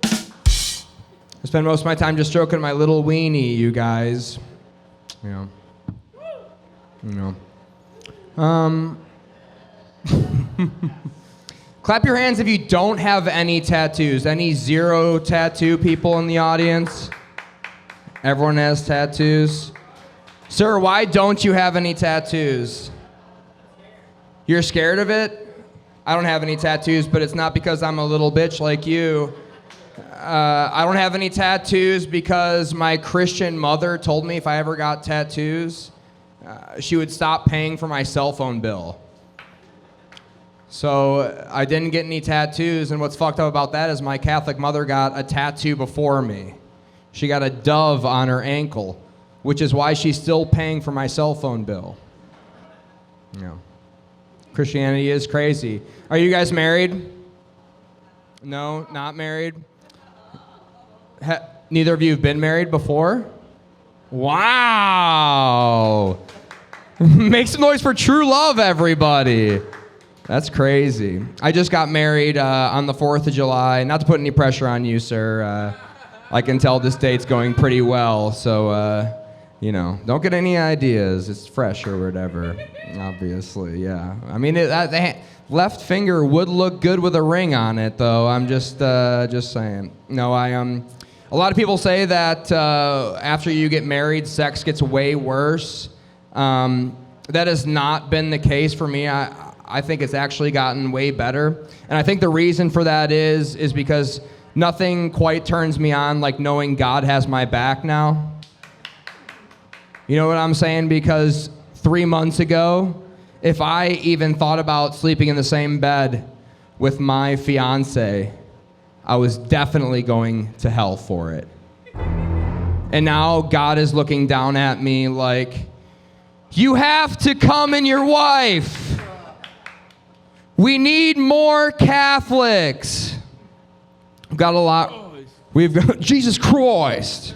I spend most of my time just stroking my little weenie, you guys. Yeah. You know. Clap your hands if you don't have any tattoos. Any 0 tattoo people in the audience? Everyone has tattoos. Sir, why don't you have any tattoos? You're scared of it? I don't have any tattoos, but it's not because I'm a little bitch like you. I don't have any tattoos because my Christian mother told me if I ever got tattoos, she would stop paying for my cell phone bill. So I didn't get any tattoos, and what's fucked up about that is my Catholic mother got a tattoo before me. She got a dove on her ankle, which is why she's still paying for my cell phone bill. Yeah. Christianity is crazy. Are you guys married? No, not married? Neither of you have been married before? Wow. Make some noise for true love, everybody. That's crazy. I just got married on the 4th of July. Not to put any pressure on you, sir. I can tell this date's going pretty well, so, you know, don't get any ideas. It's fresh or whatever, obviously, yeah. I mean, the left finger would look good with a ring on it, though. I'm just saying. No, a lot of people say that after you get married, sex gets way worse. That has not been the case for me. I think it's actually gotten way better. And I think the reason for that is because nothing quite turns me on like knowing God has my back now. You know what I'm saying? Because 3 months ago, if I even thought about sleeping in the same bed with my fiance, I was definitely going to hell for it. And now God is looking down at me like, you have to come in your wife. We need more Catholics. We've got a lot. We've got, Jesus Christ.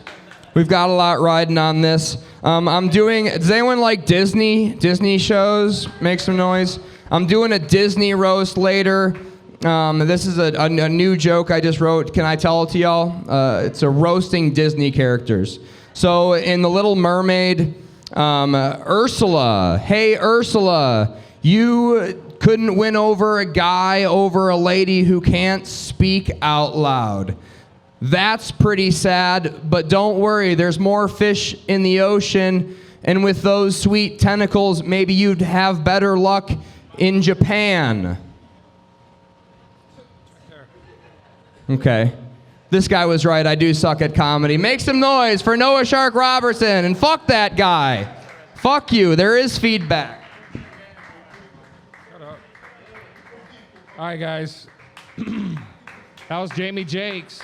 We've got a lot riding on this. I'm doing, does anyone like Disney shows? Make some noise. I'm doing a Disney roast later. This is a new joke I just wrote. Can I tell it to y'all? It's a roasting Disney characters. So in The Little Mermaid, Ursula, hey Ursula, you couldn't win over a guy over a lady who can't speak out loud. That's pretty sad, but don't worry, there's more fish in the ocean, and with those sweet tentacles, maybe you'd have better luck in Japan. Okay. This guy was right, I do suck at comedy. Make some noise for Noah Shark Robertson, and fuck that guy. Fuck you, there is feedback. Shut up. All right, guys. That was Jamie Jakes.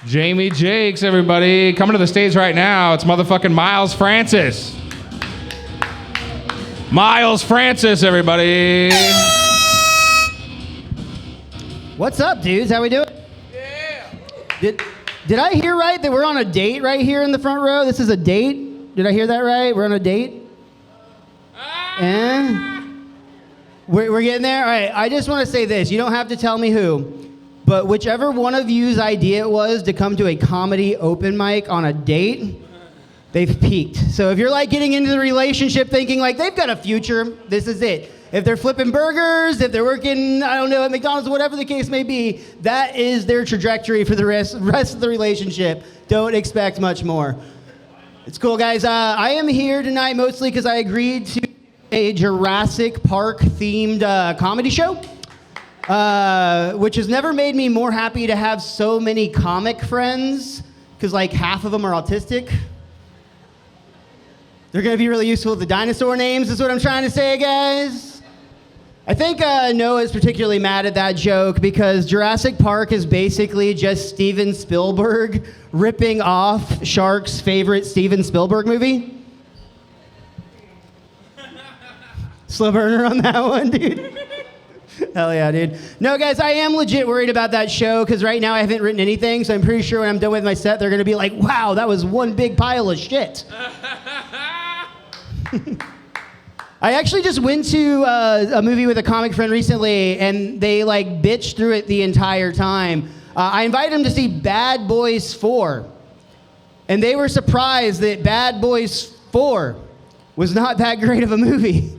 Jamie Jakes, everybody. Coming to the stage right now, it's motherfucking Miles Francis. Miles Francis, everybody. What's up, dudes? How we doing? Yeah. Did I hear right that we're on a date right here in the front row? This is a date? Did I hear that right? We're on a date? We're getting there? All right, I just want to say this. You don't have to tell me who, but whichever one of you's idea it was to come to a comedy open mic on a date, they've peaked. So if you're like getting into the relationship thinking like they've got a future, this is it. If they're flipping burgers, if they're working, I don't know, at McDonald's, whatever the case may be, that is their trajectory for the rest of the relationship. Don't expect much more. It's cool, guys. I am here tonight mostly because I agreed to a Jurassic Park themed comedy show, which has never made me more happy to have so many comic friends, because like half of them are autistic. They're going to be really useful with the dinosaur names, is what I'm trying to say, guys. I think Noah's particularly mad at that joke because Jurassic Park is basically just Steven Spielberg ripping off Shark's favorite Steven Spielberg movie. Slow burner on that one, dude. Hell yeah, dude. No, guys, I am legit worried about that show because right now I haven't written anything, so I'm pretty sure when I'm done with my set, they're going to be like, wow, that was one big pile of shit. I actually just went to a movie with a comic friend recently, and they like bitched through it the entire time. I invited them to see Bad Boys 4, and they were surprised that Bad Boys 4 was not that great of a movie.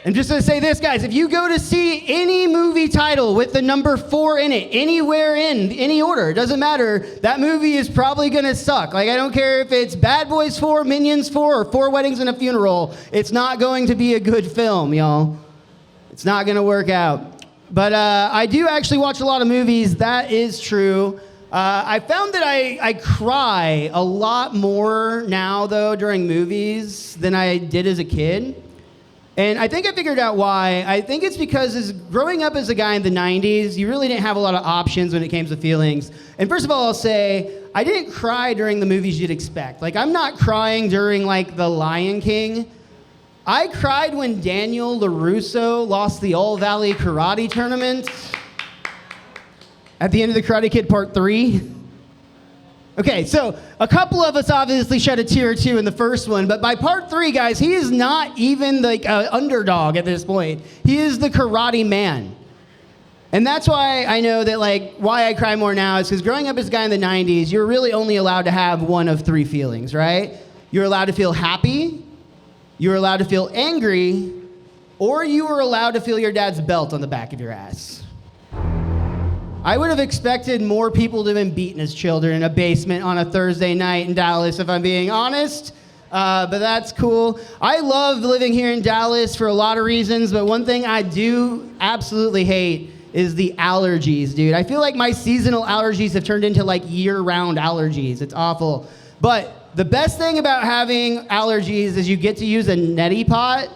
I'm just gonna say this, guys, if you go to see any movie title with the number 4 in it, anywhere in any order, it doesn't matter, that movie is probably gonna suck. Like, I don't care if it's Bad Boys 4, Minions 4, or 4 Weddings and a Funeral, it's not going to be a good film, y'all. It's not gonna work out. But I do actually watch a lot of movies, that is true. I found that I cry a lot more now, though, during movies than I did as a kid. And I think I figured out why. I think it's because growing up as a guy in the 90s, you really didn't have a lot of options when it came to feelings. And first of all, I'll say, I didn't cry during the movies you'd expect. Like, I'm not crying during, like, The Lion King. I cried when Daniel LaRusso lost the All Valley Karate Tournament at the end of The Karate Kid Part 3. Okay, so a couple of us obviously shed a tear or two in the first one, but by Part 3, guys, he is not even like an underdog at this point. He is the karate man. And that's why I know that, like, why I cry more now is because growing up as a guy in the 90s, you were really only allowed to have one of 3 feelings, right? You were allowed to feel happy, you were allowed to feel angry, or you were allowed to feel your dad's belt on the back of your ass. I would have expected more people to have been beaten as children in a basement on a Thursday night in Dallas, if I'm being honest. But that's cool. I love living here in Dallas for a lot of reasons, but one thing I do absolutely hate is the allergies, dude. I feel like my seasonal allergies have turned into like year-round allergies. It's awful. But the best thing about having allergies is you get to use a neti pot.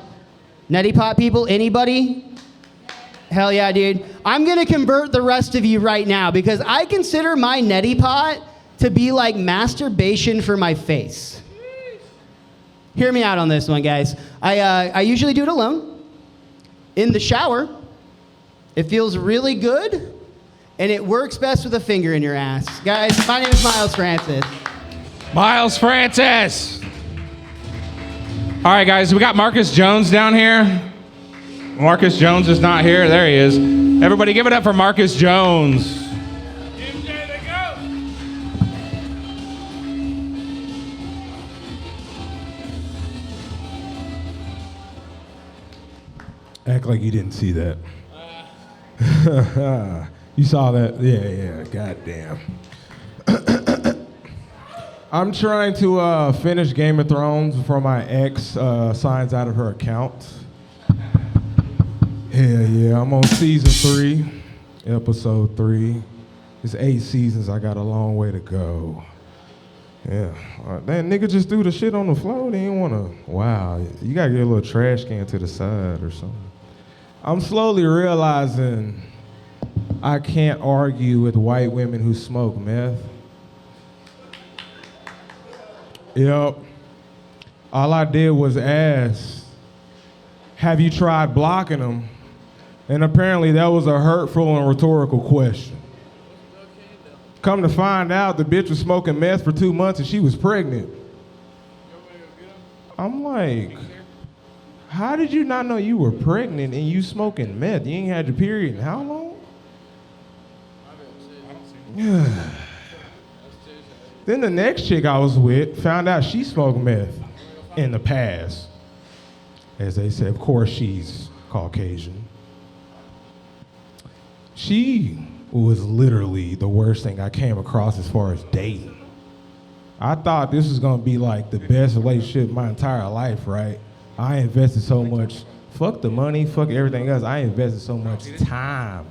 Neti pot people, anybody? Hell yeah, dude. I'm gonna convert the rest of you right now because I consider my neti pot to be like masturbation for my face. Hear me out on this one, guys. I usually do it alone, in the shower. It feels really good, and it works best with a finger in your ass. Guys, my name is Miles Francis. Miles Francis! All right, guys, we got Marcus Jones down here. Marcus Jones is not here. There he is. Everybody give it up for Marcus Jones. Act like you didn't see that. You saw that? Yeah, goddamn. I'm trying to finish Game of Thrones before my ex signs out of her account. Hell yeah, I'm on season 3, episode 3. It's 8 seasons, I got a long way to go. Yeah, that nigga just threw the shit on the floor, they didn't wanna, wow. You gotta get a little trash can to the side or something. I'm slowly realizing I can't argue with white women who smoke meth. Yep. All I did was ask, have you tried blocking them? And apparently that was a hurtful and rhetorical question. Come to find out, the bitch was smoking meth for 2 months and she was pregnant. I'm like, how did you not know you were pregnant and you smoking meth? You ain't had your period in how long? Then the next chick I was with found out she smoked meth in the past. As they said, of course she's Caucasian. She was literally the worst thing I came across as far as dating. I thought this was gonna be like the best relationship of my entire life, right? I invested so much, fuck the money, fuck everything else, I invested so much time.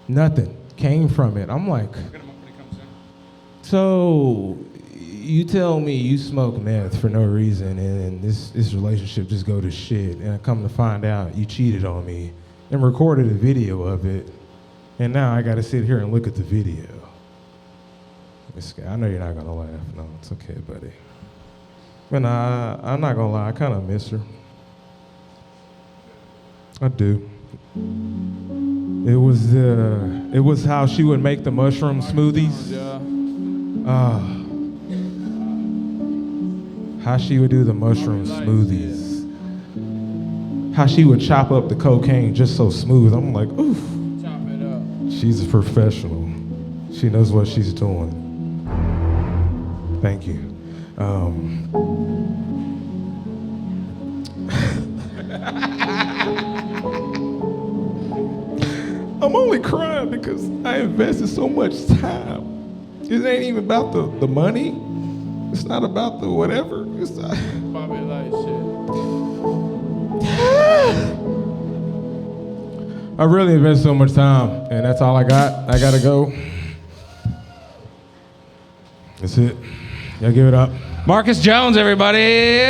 Nothing came from it. I'm like, so you tell me you smoke meth for no reason and this relationship just go to shit, and I come to find out you cheated on me and recorded a video of it, and now I gotta sit here and look at the video. I know you're not gonna laugh. No, it's okay, buddy. But nah, I'm not gonna lie, I kinda miss her. I do. It was how she would make the mushroom smoothies. How she would do the mushroom smoothies. How she would chop up the cocaine just so smooth. I'm like, oof. Chop it up. She's a professional. She knows what she's doing. Thank you. I'm only crying because I invested so much time. It ain't even about the money. It's not about the whatever. It's not. Bobby like shit. I really invested so much time, and that's all I got. I gotta go. That's it. Y'all give it up. Marcus Jones, everybody.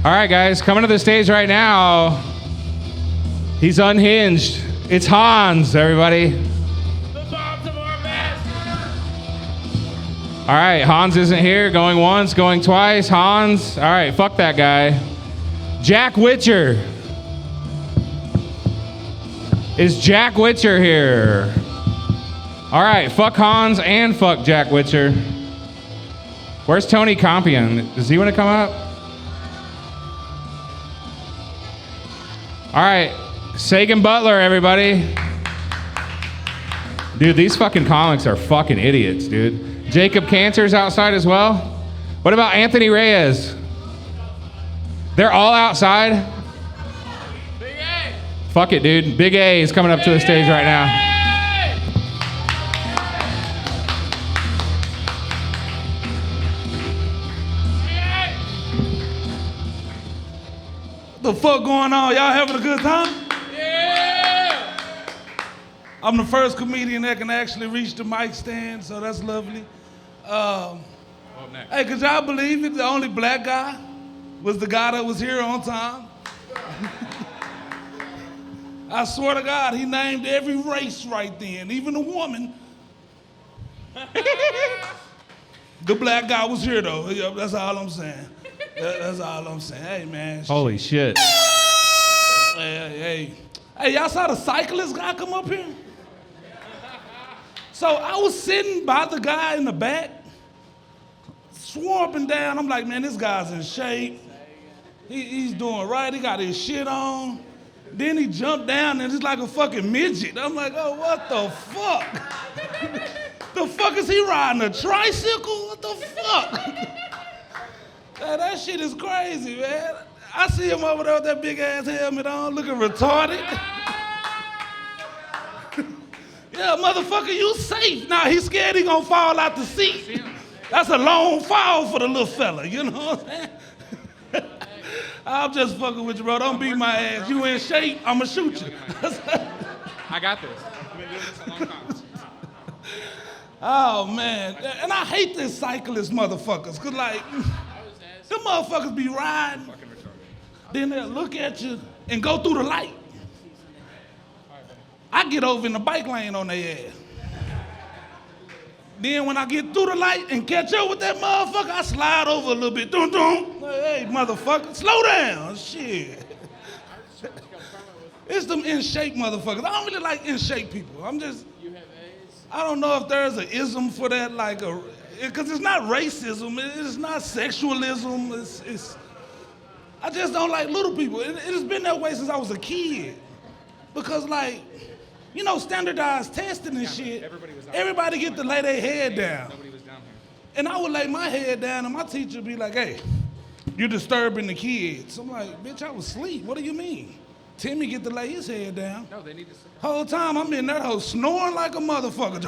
All right, guys, coming to the stage right now. He's unhinged. It's Hans, everybody. All right, Hans isn't here. Going once, going twice. Hans. All right, fuck that guy. Jack Witcher. Is Jack Witcher here? All right, fuck Hans and fuck Jack Witcher. Where's Tony Compion? Does he want to come up? All right, Sagan Butler, everybody. Dude, these fucking comics are fucking idiots, dude. Jacob Cantor's outside as well. What about Anthony Reyes? They're all outside? Big A. Fuck it, dude. Big A is coming up to the stage right now. What the fuck going on? Y'all having a good time? Yeah! I'm the first comedian that can actually reach the mic stand, so that's lovely. Hey, could y'all believe it? The only black guy was the guy that was here on time. I swear to God, he named every race right then, even the woman. The black guy was here though. That's all I'm saying. That's all I'm saying. Hey, man. Holy shit. Hey, y'all saw the cyclist guy come up here? So I was sitting by the guy in the back, swore up and down. I'm like, man, this guy's in shape. He's doing right. He got his shit on. Then he jumped down and he's like a fucking midget. I'm like, oh, what the fuck? The fuck is he riding, a tricycle? What the fuck? That shit is crazy, man. I see him over there with that big ass helmet on, looking retarded. Yeah, motherfucker, you safe. Nah, he's scared he gonna fall out the seat. That's a long fall for the little fella, you know what I'm saying? I'm just fucking with you, bro. Don't beat my ass. You in shape, I'ma shoot you. I got this. I've been doing this a long time. Oh, man. And I hate this cyclist motherfuckers, because, like, them motherfuckers be riding, then they'll look at you and go through the light. I get over in the bike lane on their ass. Then when I get through the light and catch up with that motherfucker, I slide over a little bit. Dun, dun. Hey, motherfucker, slow down. Shit. It's them in shape motherfuckers. I don't really like in shape people. I don't know if there's an ism for that, like because it's not racism, it's not sexualism. I just don't like little people. It has been that way since I was a kid. Because, like, you know, standardized testing and shit, everybody get to lay their head down. And I would lay my head down and my teacher would be like, hey, you're disturbing the kids. I'm like, bitch, I was asleep. What do you mean? Timmy get to lay his head down. No, they need to. Whole time I'm in that hoe snoring like a motherfucker.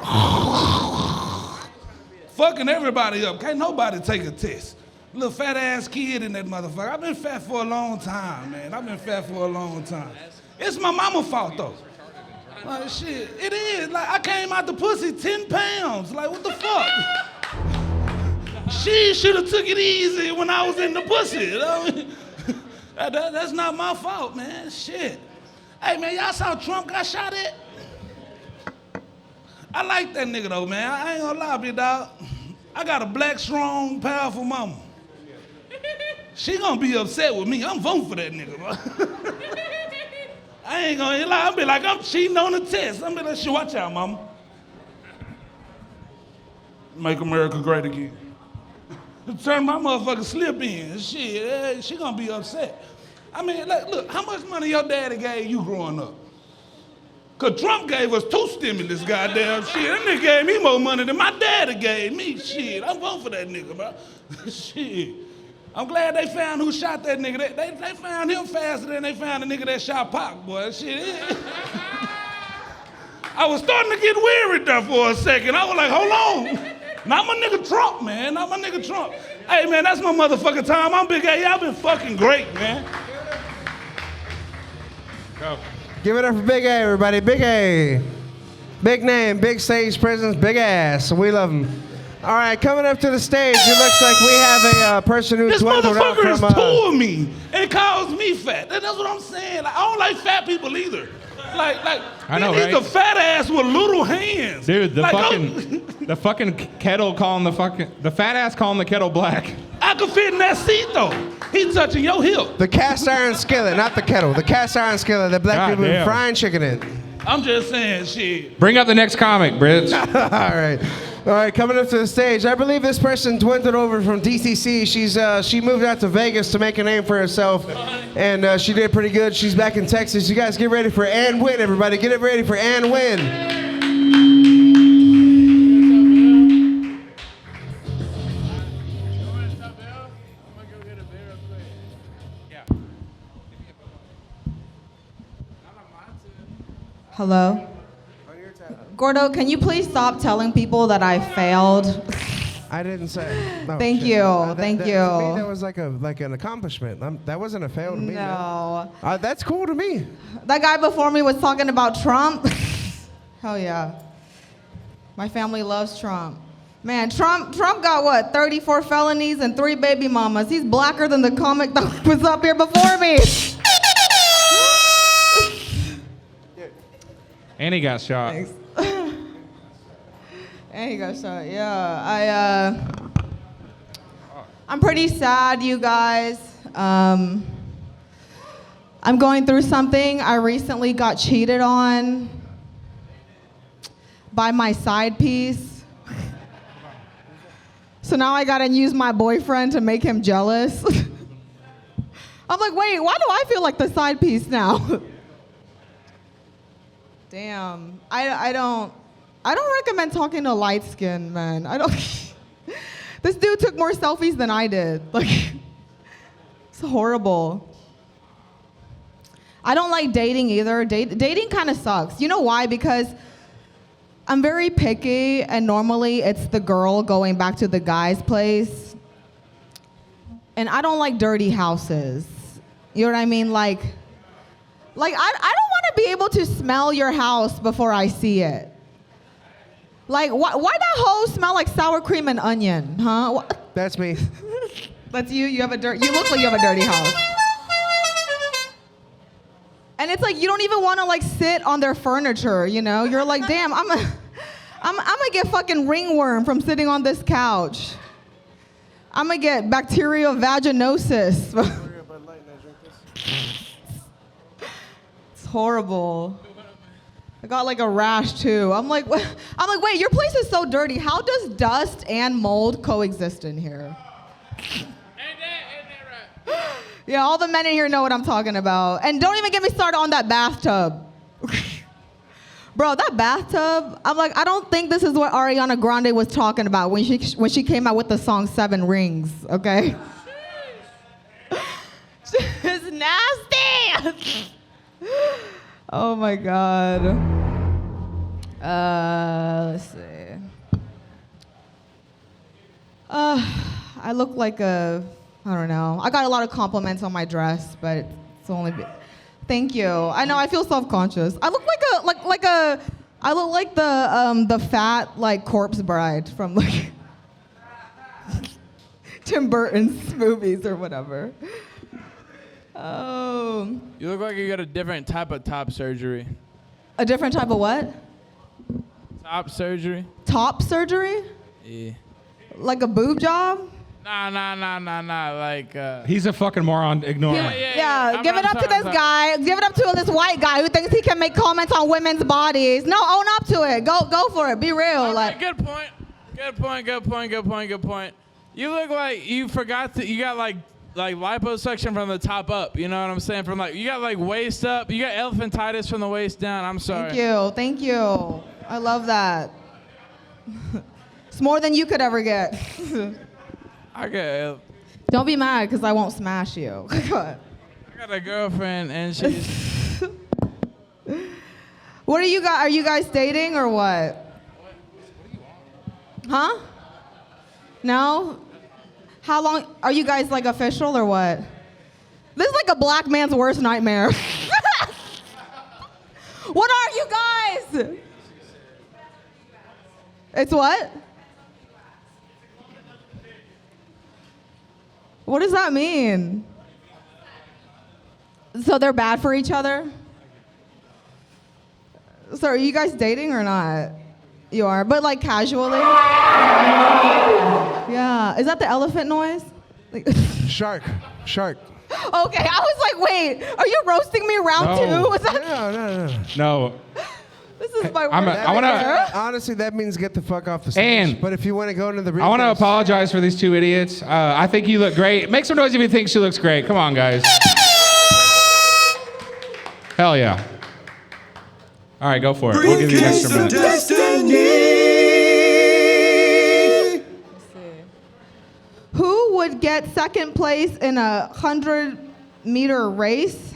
Fucking everybody up. Can't nobody take a test. Little fat ass kid in that motherfucker. I've been fat for a long time, man. I've been fat for a long time. It's my mama's fault though. Like shit, it is. Like I came out the pussy 10 pounds. Like what the fuck? She should have took it easy when I was in the pussy. You know what I mean? That's not my fault, man. Shit. Hey, man, y'all saw Trump got shot at? I like that nigga, though, man. I ain't gonna lie, big dog. I got a black, strong, powerful mama. She gonna be upset with me. I'm voting for that nigga, bro. I ain't gonna lie. I'll be like, I'm cheating on the test. I'm be like, shit, watch out, mama. Make America great again. Turn my motherfucking slip in. Shit, she gonna be upset. I mean, look, how much money your daddy gave you growing up? Cause Trump gave us 2 stimulus, goddamn shit. That nigga gave me more money than my daddy gave me. Shit, I'm voting for that nigga, bro. Shit. I'm glad they found who shot that nigga. They found him faster than they found the nigga that shot Pac, boy. Shit. I was starting to get weary there for a second. I was like, hold on. Not my nigga Trump, man. Not my nigga Trump. Hey, man, that's my motherfucking time. I'm Big A. Y'all been fucking great, man. Go. Give it up for Big A, everybody. Big A. Big name, big stage presence, big ass. We love him. All right, coming up to the stage, it looks like we have a person who this dwindled out motherfucker from... is touring me and calls me fat. That's what I'm saying. Like, I don't like fat people either. Like I know, he's right? a fat ass with little hands. Dude, the like, fucking kettle calling the fat ass calling the kettle black. I could fit in that seat though. He's touching your hip. The cast iron skillet, not the kettle. The cast iron skillet that black people damn. frying chicken in. I'm just saying, shit. Bring up the next comic, Brits. All right, coming up to the stage. I believe this person dwindled over from DCC. She moved out to Vegas to make a name for herself, and she did pretty good. She's back in Texas. You guys get ready for Ann Wynn, everybody. Get it ready for Ann Wynn. Hello? Gordo, can you please stop telling people that I failed? I didn't say. No, Thank shit. you. To Thank me, you. that was like an accomplishment. That wasn't a fail to me. No. Man. That's cool to me. That guy before me was talking about Trump. Hell yeah. My family loves Trump. Man, Trump got what? 34 felonies and 3 baby mamas. He's blacker than the comic that was up here before me. And he got shot. Thanks. And he got shot. Yeah, I'm pretty sad, you guys. I'm going through something. I recently got cheated on by my side piece. So now I gotta use my boyfriend to make him jealous. I'm like, wait, why do I feel like the side piece now? Damn, I don't recommend talking to light skin, man. This dude took more selfies than I did. Like, it's horrible. I don't like dating either. Dating kind of sucks. You know why? Because I'm very picky, and normally it's the girl going back to the guy's place. And I don't like dirty houses. You know what I mean? Like I don't want to be able to smell your house before I see it. Like, why that hoe smell like sour cream and onion, huh? That's me. That's you. You look like you have a dirty house. And it's like you don't even want to like sit on their furniture, you know? You're like, damn, I'm gonna get fucking ringworm from sitting on this couch. I'm gonna get bacterial vaginosis. It's horrible. I got like a rash too. I'm like, wait, your place is so dirty. How does dust and mold coexist in here? Yeah, all the men in here know what I'm talking about. And don't even get me started on that bathtub. Bro, that bathtub, I'm like, I don't think this is what Ariana Grande was talking about when she came out with the song 7 Rings, okay? It's nasty. Oh my God. Let's see. I look like I don't know. I got a lot of compliments on my dress, but it's only. Thank you. I know. I feel self-conscious. I look I look like the fat like corpse bride from like Tim Burton's movies or whatever. Oh. You look like you got a different type of top surgery. A different type of what? Top surgery. Top surgery? Yeah. Like a boob job? Nah. Like. He's a fucking moron. Ignore him. Yeah, give it up to this guy. Give it up to this white guy who thinks he can make comments on women's bodies. No, own up to it. Go for it. Be real. All like. right, good point. You look like you forgot that you got like liposuction from the top up. You know what I'm saying? From like you got like waist up. You got elephantitis from the waist down. I'm sorry. Thank you. I love that. It's more than you could ever get. I got. Don't be mad because I won't smash you. I got a girlfriend and she's. What are you guys? Are you guys dating or what? Huh? No? How long? Are you guys like official or what? This is like a black man's worst nightmare. What are you guys? It's what? What does that mean? So they're bad for each other? So are you guys dating or not? You are, but like casually? Yeah. Is that the elephant noise? Shark. Okay, I was like, wait, are you roasting me round two? Was that? No. This is my honestly, that means get the fuck off the stage. And but if you want to go into the I want to apologize for these two idiots. I think you look great. Make some noise if you think she looks great. Come on, guys. Hell yeah. All right, go for it. We'll give you an extra minute. Who would get second place in a 100-meter race?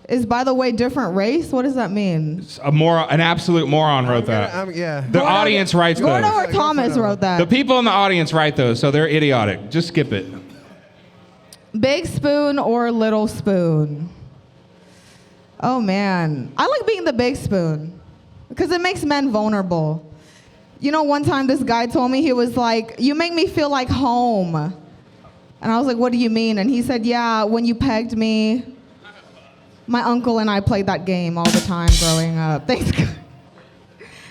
Is, by the way, different race? What does that mean? An absolute moron wrote that. Yeah. The audience writes those. Gordo or Thomas wrote that? The people in the audience write those, so they're idiotic. Just skip it. Big spoon or little spoon? Oh, man. I like being the big spoon because it makes men vulnerable. You know, one time this guy told me, he was like, you make me feel like home. And I was like, what do you mean? And he said, yeah, when you pegged me, my uncle and I played that game all the time growing up.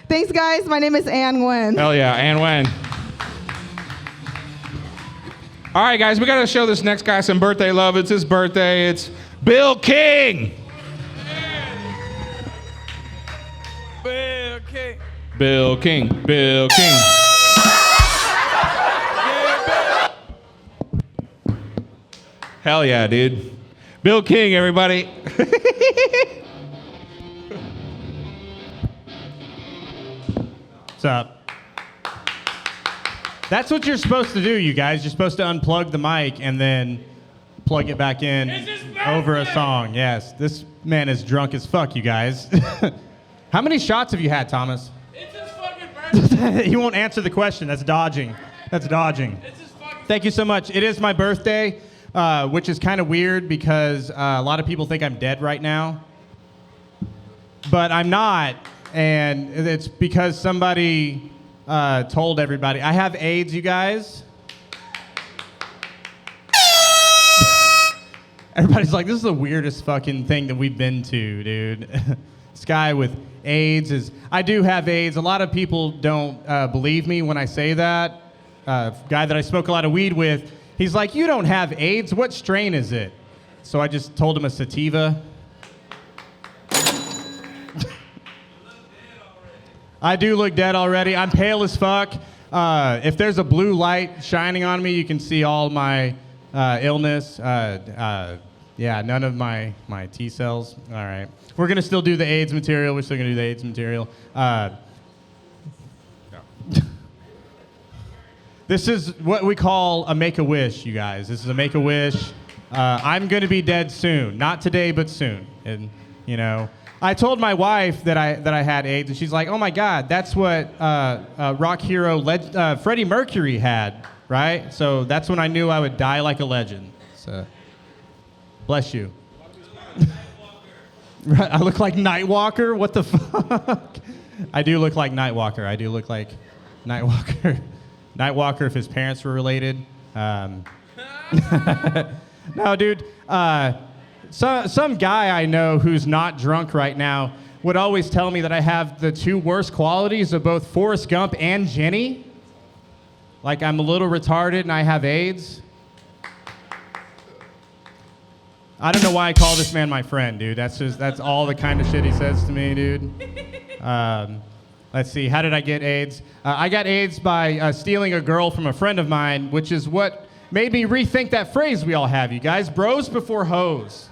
Thanks, guys. My name is Ann Nguyen. Hell yeah, Ann Nguyen. All right, guys, we got to show this next guy some birthday love. It's his birthday. It's Bill King. Bill King. Hell yeah, dude. Bill King, everybody. What's up? That's what you're supposed to do, you guys. You're supposed to unplug the mic and then plug it back in over a song. Yes, this man is drunk as fuck, you guys. How many shots have you had, Thomas? It's his fucking birthday. He won't answer the question. That's dodging. It's his fucking. Thank you so much. It is my birthday, which is kind of weird because a lot of people think I'm dead right now. But I'm not. and it's because somebody told everybody. I have AIDS, you guys. Everybody's like, this is the weirdest fucking thing that we've been to, dude. This guy with AIDS I do have AIDS. A lot of people don't believe me when I say that. Guy that I smoke a lot of weed with, he's like, you don't have AIDS. What strain is it? So I just told him a sativa. I do look dead already. I'm pale as fuck. If there's a blue light shining on me, you can see all my illness. None of my T cells. All right. We're going to still do the AIDS material. We're still going to do the AIDS material. This is what we call a make-a-wish, you guys. This is a make-a-wish. I'm going to be dead soon. Not today, but soon. And, you know, I told my wife that I had AIDS, and she's like, oh, my God, that's what rock hero Freddie Mercury had, right? So that's when I knew I would die like a legend. So, bless you. I look like Nightwalker? What the fuck? I do look like Nightwalker. I do look like Nightwalker. Nightwalker if his parents were related. No, dude. Some guy I know who's not drunk right now would always tell me that I have the two worst qualities of both Forrest Gump and Jenny. Like I'm a little retarded and I have AIDS. I don't know why I call this man my friend, dude. That's all the kind of shit he says to me, dude. Let's see, how did I get AIDS? I got AIDS by stealing a girl from a friend of mine, which is what made me rethink that phrase we all have, you guys. Bros before hoes.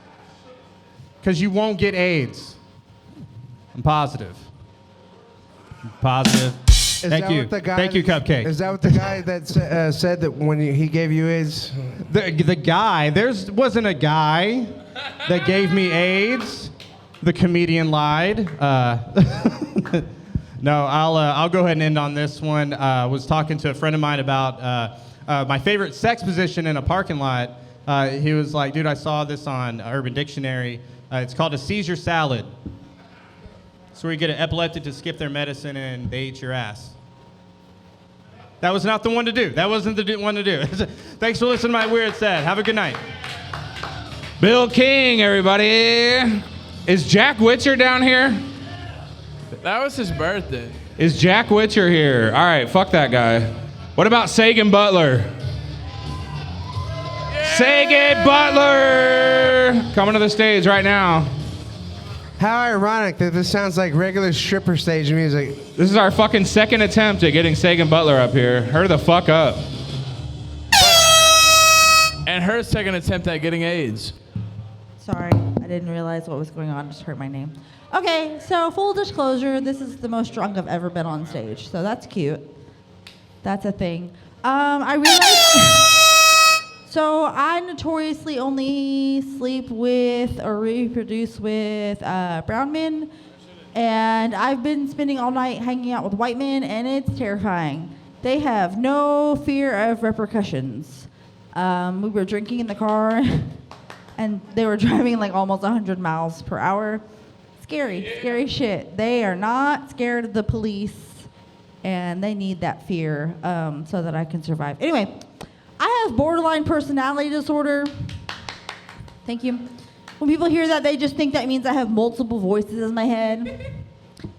Because you won't get AIDS. I'm positive. Positive. Thank you. Thank you, Cupcake. Is that what the guy that said that when he gave you AIDS? The guy, wasn't a guy that gave me AIDS. The comedian lied. No, I'll go ahead and end on this one. I was talking to a friend of mine about my favorite sex position in a parking lot. He was like, dude, I saw this on Urban Dictionary. It's called a seizure salad. It's where you get an epileptic to skip their medicine and they eat your ass. That was not the one to do. That wasn't the one to do. Thanks for listening to my weird set. Have a good night. Bill King, everybody. Is Jack Witcher down here? That was his birthday. Is Jack Witcher here? All right, fuck that guy. What about Sagan Butler? Yeah! Sagan Butler! Coming to the stage right now. How ironic that this sounds like regular stripper stage music. This is our fucking second attempt at getting Sagan Butler up here. Hurry the fuck up. And her second attempt at getting AIDS. Sorry, I didn't realize what was going on. Just heard my name. Okay, so full disclosure, this is the most drunk I've ever been on stage, so that's cute. That's a thing. I realized... So I notoriously only sleep with or reproduce with brown men, and I've been spending all night hanging out with white men, and it's terrifying. They have no fear of repercussions. We were drinking in the car, and they were driving like almost 100 miles per hour. Scary shit. They are not scared of the police, and they need that fear so that I can survive. Anyway. I have borderline personality disorder. Thank you. When people hear that, they just think that means I have multiple voices in my head.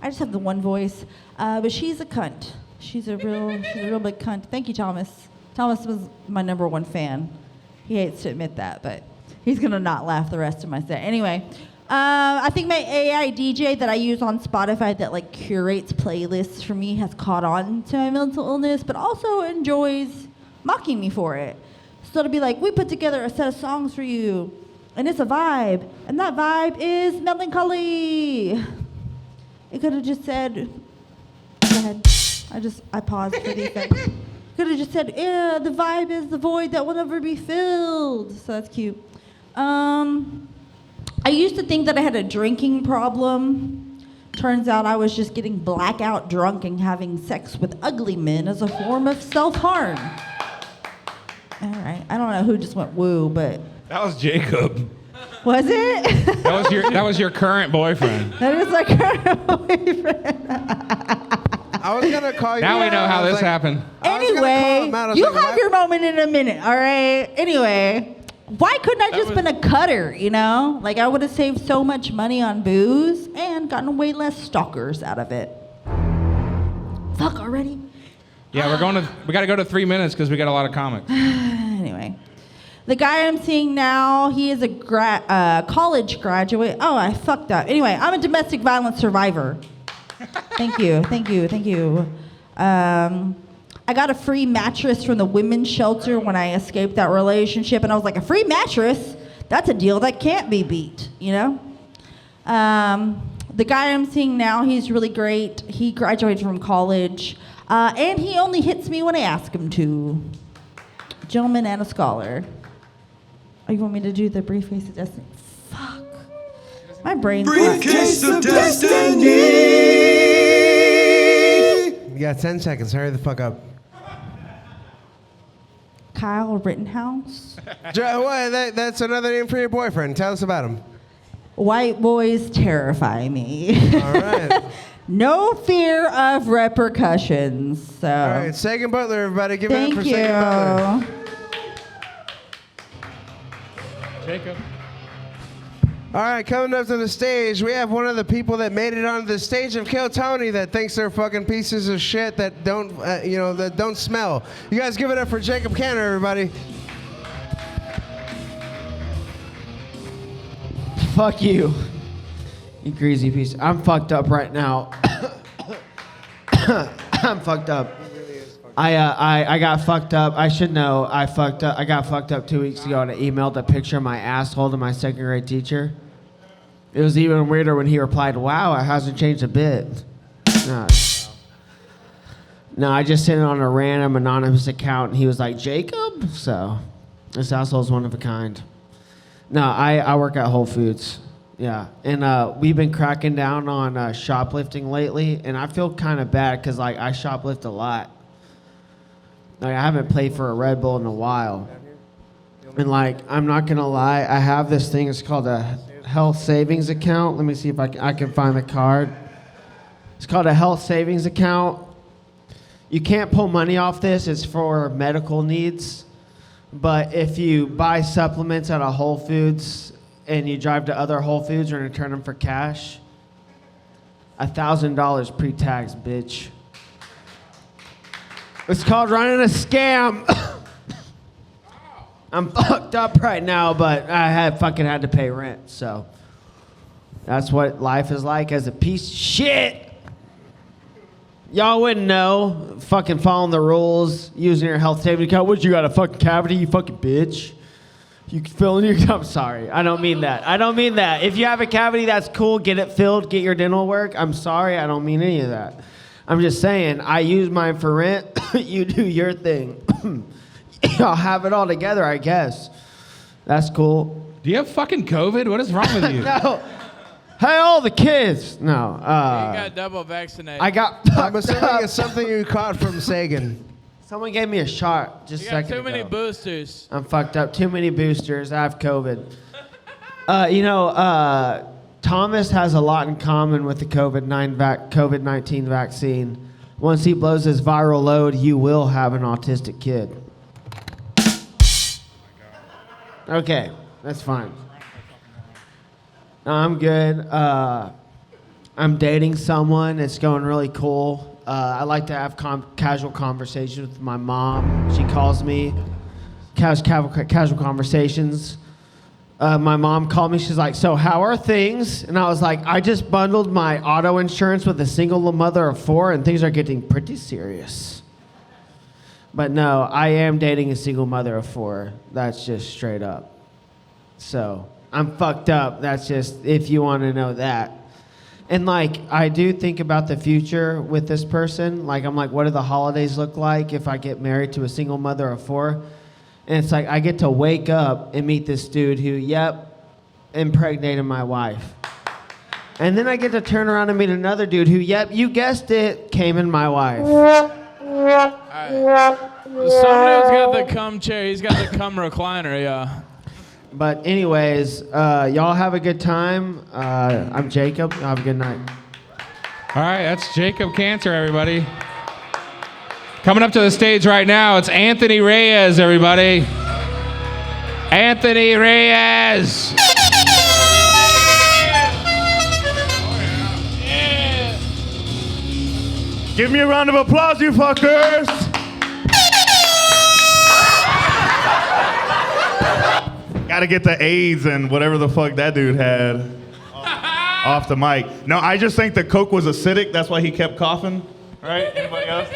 I just have the one voice. But she's a cunt. She's a real big cunt. Thank you, Thomas. Thomas was my #1 fan. He hates to admit that, but he's gonna not laugh the rest of my set. Anyway, I think my AI DJ that I use on Spotify that like curates playlists for me has caught on to my mental illness, but also enjoys mocking me for it. So it'll be like, we put together a set of songs for you, and it's a vibe, and that vibe is melancholy. It could have just said, go ahead. I paused for these things. Could have just said, the vibe is the void that will never be filled. So that's cute. I used to think that I had a drinking problem. Turns out I was just getting blackout drunk and having sex with ugly men as a form of self-harm. All right, I don't know who just went woo, but... That was Jacob. Was it? That was your current boyfriend. That is my current boyfriend. I was gonna call you. Now we know how this happened. Anyway, you'll have your moment in a minute, all right? Anyway, why couldn't I just been a cutter, you know? Like, I would have saved so much money on booze and gotten way less stalkers out of it. Fuck already. Yeah, we got to go to 3 minutes because we got a lot of comics. Anyway, the guy I'm seeing now, he is a college graduate. Oh, I fucked up. Anyway, I'm a domestic violence survivor. Thank you. I got a free mattress from the women's shelter when I escaped that relationship, and I was like, a free mattress? That's a deal that can't be beat, you know? The guy I'm seeing now, he's really great. He graduated from college, and he only hits me when I ask him to. Gentleman and a scholar. Oh, you want me to do the briefcase of destiny? Fuck. My brain's Briefcase of destiny. You got 10 seconds. Hurry the fuck up. Kyle Rittenhouse. That's another name for your boyfriend. Tell us about him. White boys terrify me. All right. No fear of repercussions. So. All right, Sagan Butler, everybody. Give it up Thank for you. Sagan Butler. Jacob. All right, coming up to the stage, we have one of the people that made it onto the stage of Kill Tony that thinks they're fucking pieces of shit that don't, that don't smell. You guys give it up for Jacob Canner, everybody. Fuck you, you greasy piece. I'm fucked up right now. I'm fucked up. I got fucked up. I should know. I fucked up. I got fucked up 2 weeks ago and I emailed a picture of my asshole to my second grade teacher. It was even weirder when he replied, "Wow, it hasn't changed a bit." No, I just sent it on a random anonymous account and he was like, "Jacob?" So this asshole's one of a kind. No, I work at Whole Foods. Yeah, and we've been cracking down on shoplifting lately, and I feel kind of bad because like I shoplift a lot. Like, I haven't played for a Red Bull in a while. And like, I'm not gonna lie, I have this thing, it's called a health savings account. Let me see if I can find the card. It's called a health savings account. You can't pull money off this, it's for medical needs. But if you buy supplements at a Whole Foods and you drive to other Whole Foods and return them for cash, $1,000 pre-tax, bitch. It's called running a scam. I'm fucked up right now, but I fucking had to pay rent, so that's what life is like as a piece of shit. Y'all wouldn't know. Fucking following the rules, using your health savings account. What, you got a fucking cavity, you fucking bitch? You can fill in your... I'm sorry. I don't mean that. If you have a cavity, that's cool. Get it filled. Get your dental work. I'm sorry. I don't mean any of that. I'm just saying, I use mine for rent. You do your thing. I'll have it all together, I guess. That's cool. Do you have fucking COVID? What is wrong with you? No. Hey, all the kids. No. You got double vaccinated. I got I'm assuming it's something you caught from Sagan. Someone gave me a shot just You a got second too many ago. boosters. I'm fucked up. Too many boosters. I have COVID. Thomas has a lot in common with the COVID-19 vaccine. Once he blows his viral load, you will have an autistic kid. Okay, that's fine. No, I'm good. I'm dating someone. It's going really cool. I like to have casual conversations with my mom. She calls me. Casual conversations. My mom called me. She's like, "So how are things?" And I was like, "I just bundled my auto insurance with a single mother of 4, and things are getting pretty serious." But no, I am dating a single mother of 4. That's just straight up. So I'm fucked up. That's just if you want to know that. And like, I do think about the future with this person. Like, I'm like, what do the holidays look like if I get married to a single mother of 4? And it's like, I get to wake up and meet this dude who, impregnated my wife. And then I get to turn around and meet another dude who, you guessed it, came in my wife. Some dude's got the cum chair. He's got the cum recliner, yeah. But anyways, y'all have a good time. I'm Jacob. Y'all have a good night. All right, that's Jacob Cantor, everybody. Coming up to the stage right now, it's Anthony Reyes, everybody. Anthony Reyes. Give me a round of applause, you fuckers. Gotta get the AIDS and whatever the fuck that dude had off the mic. No, I just think the Coke was acidic. That's why he kept coughing. Right? Anybody else?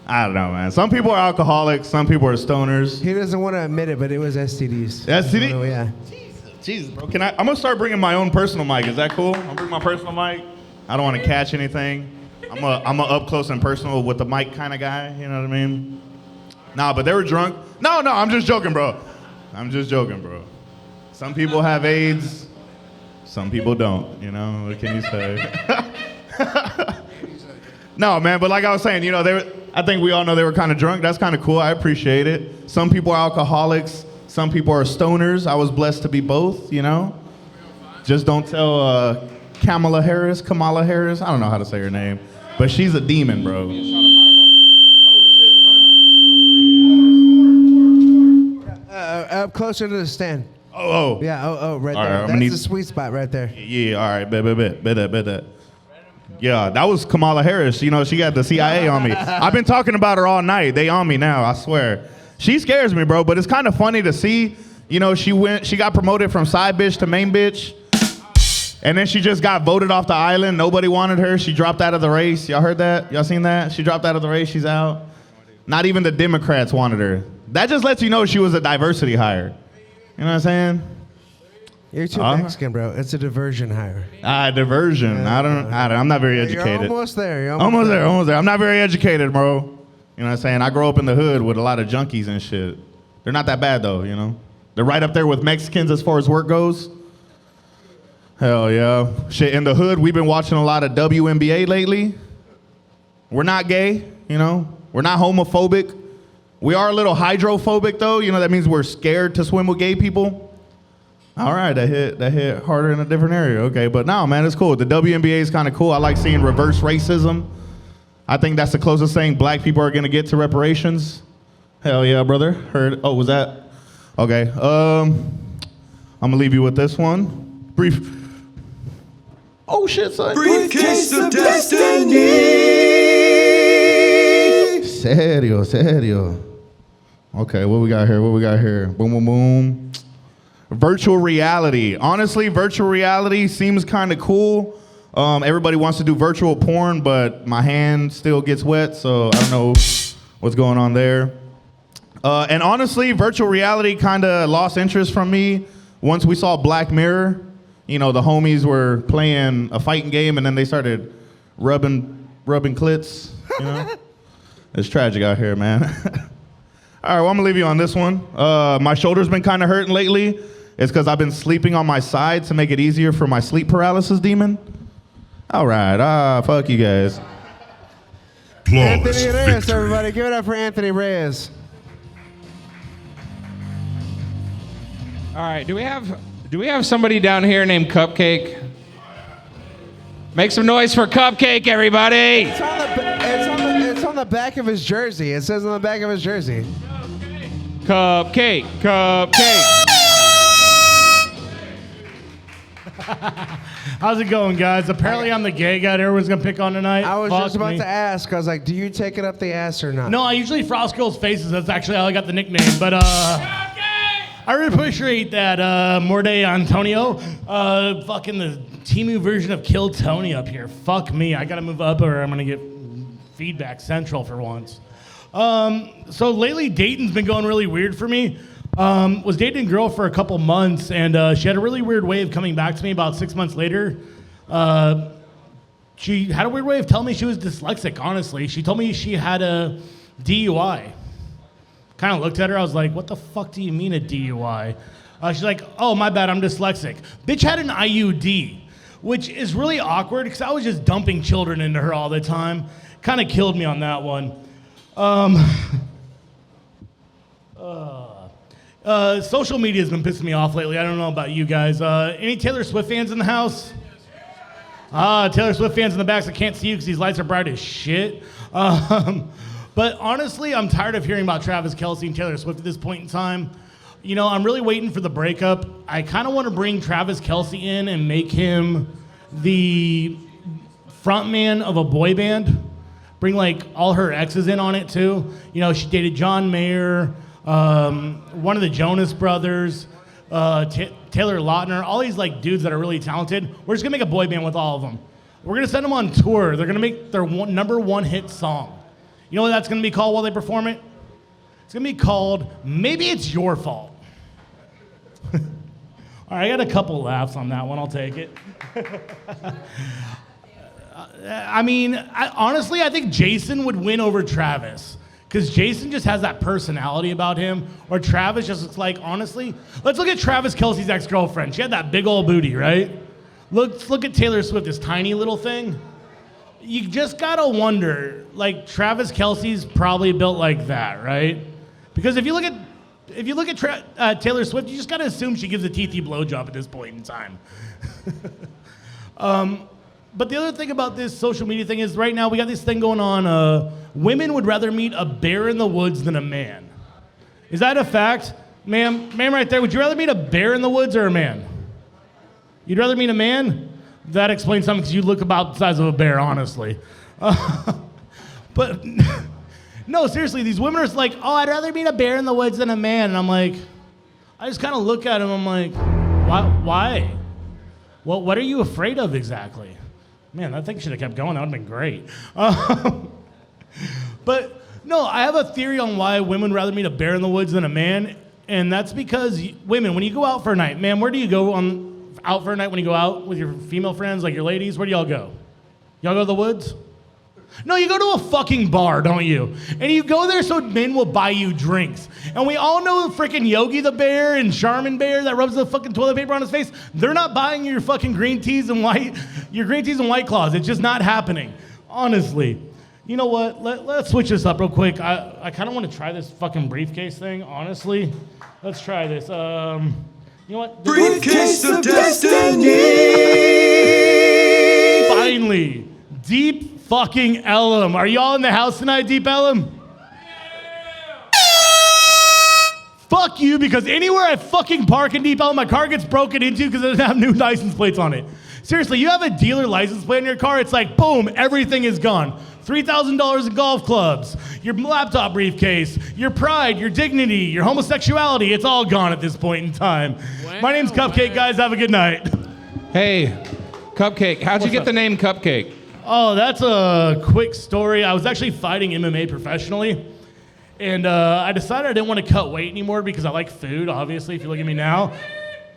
I don't know, man. Some people are alcoholics. Some people are stoners. He doesn't want to admit it, but it was STDs. STD? Oh, yeah. Jesus, bro. I'm gonna start bringing my own personal mic. Is that cool? I'll bring my personal mic. I don't want to catch anything. I'm a up close and personal with the mic kind of guy. You know what I mean? Nah, but they were drunk. No, I'm just joking, bro. Some people have AIDS. Some people don't. You know, what can you say? No, man, but like I was saying, you know, I think we all know they were kind of drunk. That's kind of cool. I appreciate it. Some people are alcoholics. Some people are stoners. I was blessed to be both, you know? Just don't tell Kamala Harris. I don't know how to say her name. But she's a demon, bro. Up closer to the stand. Oh. Yeah, right All there. right, That's the sweet spot right there. Yeah, all right, bet. Yeah, that was Kamala Harris. You know, she got the CIA on me. I've been talking about her all night. They on me now, I swear. She scares me, bro, but it's kind of funny to see. You know, she got promoted from side bitch to main bitch. And then she just got voted off the island. Nobody wanted her. She dropped out of the race. Y'all heard that? Y'all seen that? She dropped out of the race. She's out. Not even the Democrats wanted her. That just lets you know she was a diversity hire. You know what I'm saying? You're too Mexican, bro. It's a diversion hire. Diversion. I'm not very educated. You're almost there. Almost there. I'm not very educated, bro. You know what I'm saying? I grew up in the hood with a lot of junkies and shit. They're not that bad, though, you know? They're right up there with Mexicans as far as work goes. Hell yeah. Shit, in the hood, we've been watching a lot of WNBA lately. We're not gay, you know? We're not homophobic. We are a little hydrophobic, though. You know, that means we're scared to swim with gay people. All right, that hit harder in a different area. Okay, but no, man, it's cool. The WNBA is kind of cool. I like seeing reverse racism. I think that's the closest thing black people are going to get to reparations. Hell yeah, brother. Heard. Oh, was that? Okay. I'm going to leave you with this one. Brief. Oh, shit, son. Briefcase of Destiny. Serio. Okay, what we got here? Boom, boom, boom. Virtual reality. Honestly, virtual reality seems kind of cool. Everybody wants to do virtual porn, but my hand still gets wet, so I don't know what's going on there. And honestly, virtual reality kind of lost interest from me once we saw Black Mirror. You know, the homies were playing a fighting game, and then they started rubbing clits. You know, it's tragic out here, man. All right, well, I'm gonna leave you on this one. My shoulder's been kind of hurting lately. It's because I've been sleeping on my side to make it easier for my sleep paralysis demon. All right, fuck you guys. Anthony Reyes, everybody. Give it up for Anthony Reyes. All right, do we have somebody down here named Cupcake? Make some noise for Cupcake, everybody. It's on the back of his jersey. It says on the back of his jersey. Cupcake. How's it going, guys? Apparently I'm the gay guy that everyone's gonna pick on tonight. I was Fuck just about me. to ask. I was like, do you take it up the ass or not? No, I usually frost girls' faces. That's actually how I got the nickname. But I really appreciate that, Morde Antonio. Fucking the Timu version of Kill Tony up here. Fuck me. I gotta move up or I'm gonna get feedback central for once. So lately, dating's been going really weird for me. Was dating a girl for a couple months, and she had a really weird way of coming back to me about 6 months later. She had a weird way of telling me she was dyslexic, honestly. She told me she had a DUI. Kind of looked at her, I was like, what the fuck do you mean a DUI? She's like, oh, my bad, I'm dyslexic. Bitch had an IUD, which is really awkward because I was just dumping children into her all the time. Kind of killed me on that one. Social media's been pissing me off lately. I don't know about you guys. Any Taylor Swift fans in the house? Taylor Swift fans in the back, so I can't see you because these lights are bright as shit. But honestly, I'm tired of hearing about Travis Kelce and Taylor Swift at this point in time. You know, I'm really waiting for the breakup. I kind of want to bring Travis Kelce in and make him the frontman of a boy band. Bring like all her exes in on it too. You know, she dated John Mayer, one of the Jonas Brothers, Taylor Lautner, all these like dudes that are really talented. We're just gonna make a boy band with all of them. We're gonna send them on tour. They're gonna make their number one hit song. You know what that's gonna be called while they perform it? It's gonna be called Maybe It's Your Fault. All right, I got a couple laughs on that one. I'll take it. I mean, honestly, I think Jason would win over Travis. Because Jason just has that personality about him, or Travis just looks like, honestly, let's look at Travis Kelce's ex-girlfriend. She had that big old booty, right? Let's look at Taylor Swift, this tiny little thing. You just gotta wonder, like, Travis Kelce's probably built like that, right? Because if you look at Taylor Swift, you just gotta assume she gives a teethy blowjob at this point in time. But the other thing about this social media thing is right now we got this thing going on. Women would rather meet a bear in the woods than a man. Is that a fact? Ma'am right there, would you rather meet a bear in the woods or a man? You'd rather meet a man? That explains something because you look about the size of a bear, honestly. But no, seriously, these women are just like, oh, I'd rather meet a bear in the woods than a man. And I'm like, I just kind of look at them, I'm like, why? Well, what are you afraid of exactly? Man, that thing should have kept going. That would have been great. But no, I have a theory on why women would rather meet a bear in the woods than a man. And that's because women, when you go out for a night, man, where do you go out for a night when you go out with your female friends, like your ladies? Where do y'all go? Y'all go to the woods? No, you go to a fucking bar, don't you? And you go there so men will buy you drinks. And we all know the freaking Yogi the Bear and Charmin Bear that rubs the fucking toilet paper on his face. They're not buying your fucking green teas and White Claws. It's just not happening. Honestly. You know what? Let's switch this up real quick. I kind of want to try this fucking briefcase thing, honestly. Let's try this. You know what? Briefcase of Destiny! Finally. Deep fucking Ellum. Are y'all in the house tonight, Deep Ellum? Fuck you, because anywhere I fucking park in Deep Ellum, my car gets broken into because it doesn't have new license plates on it. Seriously, you have a dealer license plate in your car, it's like, boom, everything is gone. $3,000 in golf clubs, your laptop briefcase, your pride, your dignity, your homosexuality, it's all gone at this point in time. My name's Cupcake, guys. Have a good night. Hey, Cupcake, how'd you get the name Cupcake? Oh, that's a quick story. I was actually fighting MMA professionally, and I decided I didn't want to cut weight anymore because I like food, obviously, if you look at me now.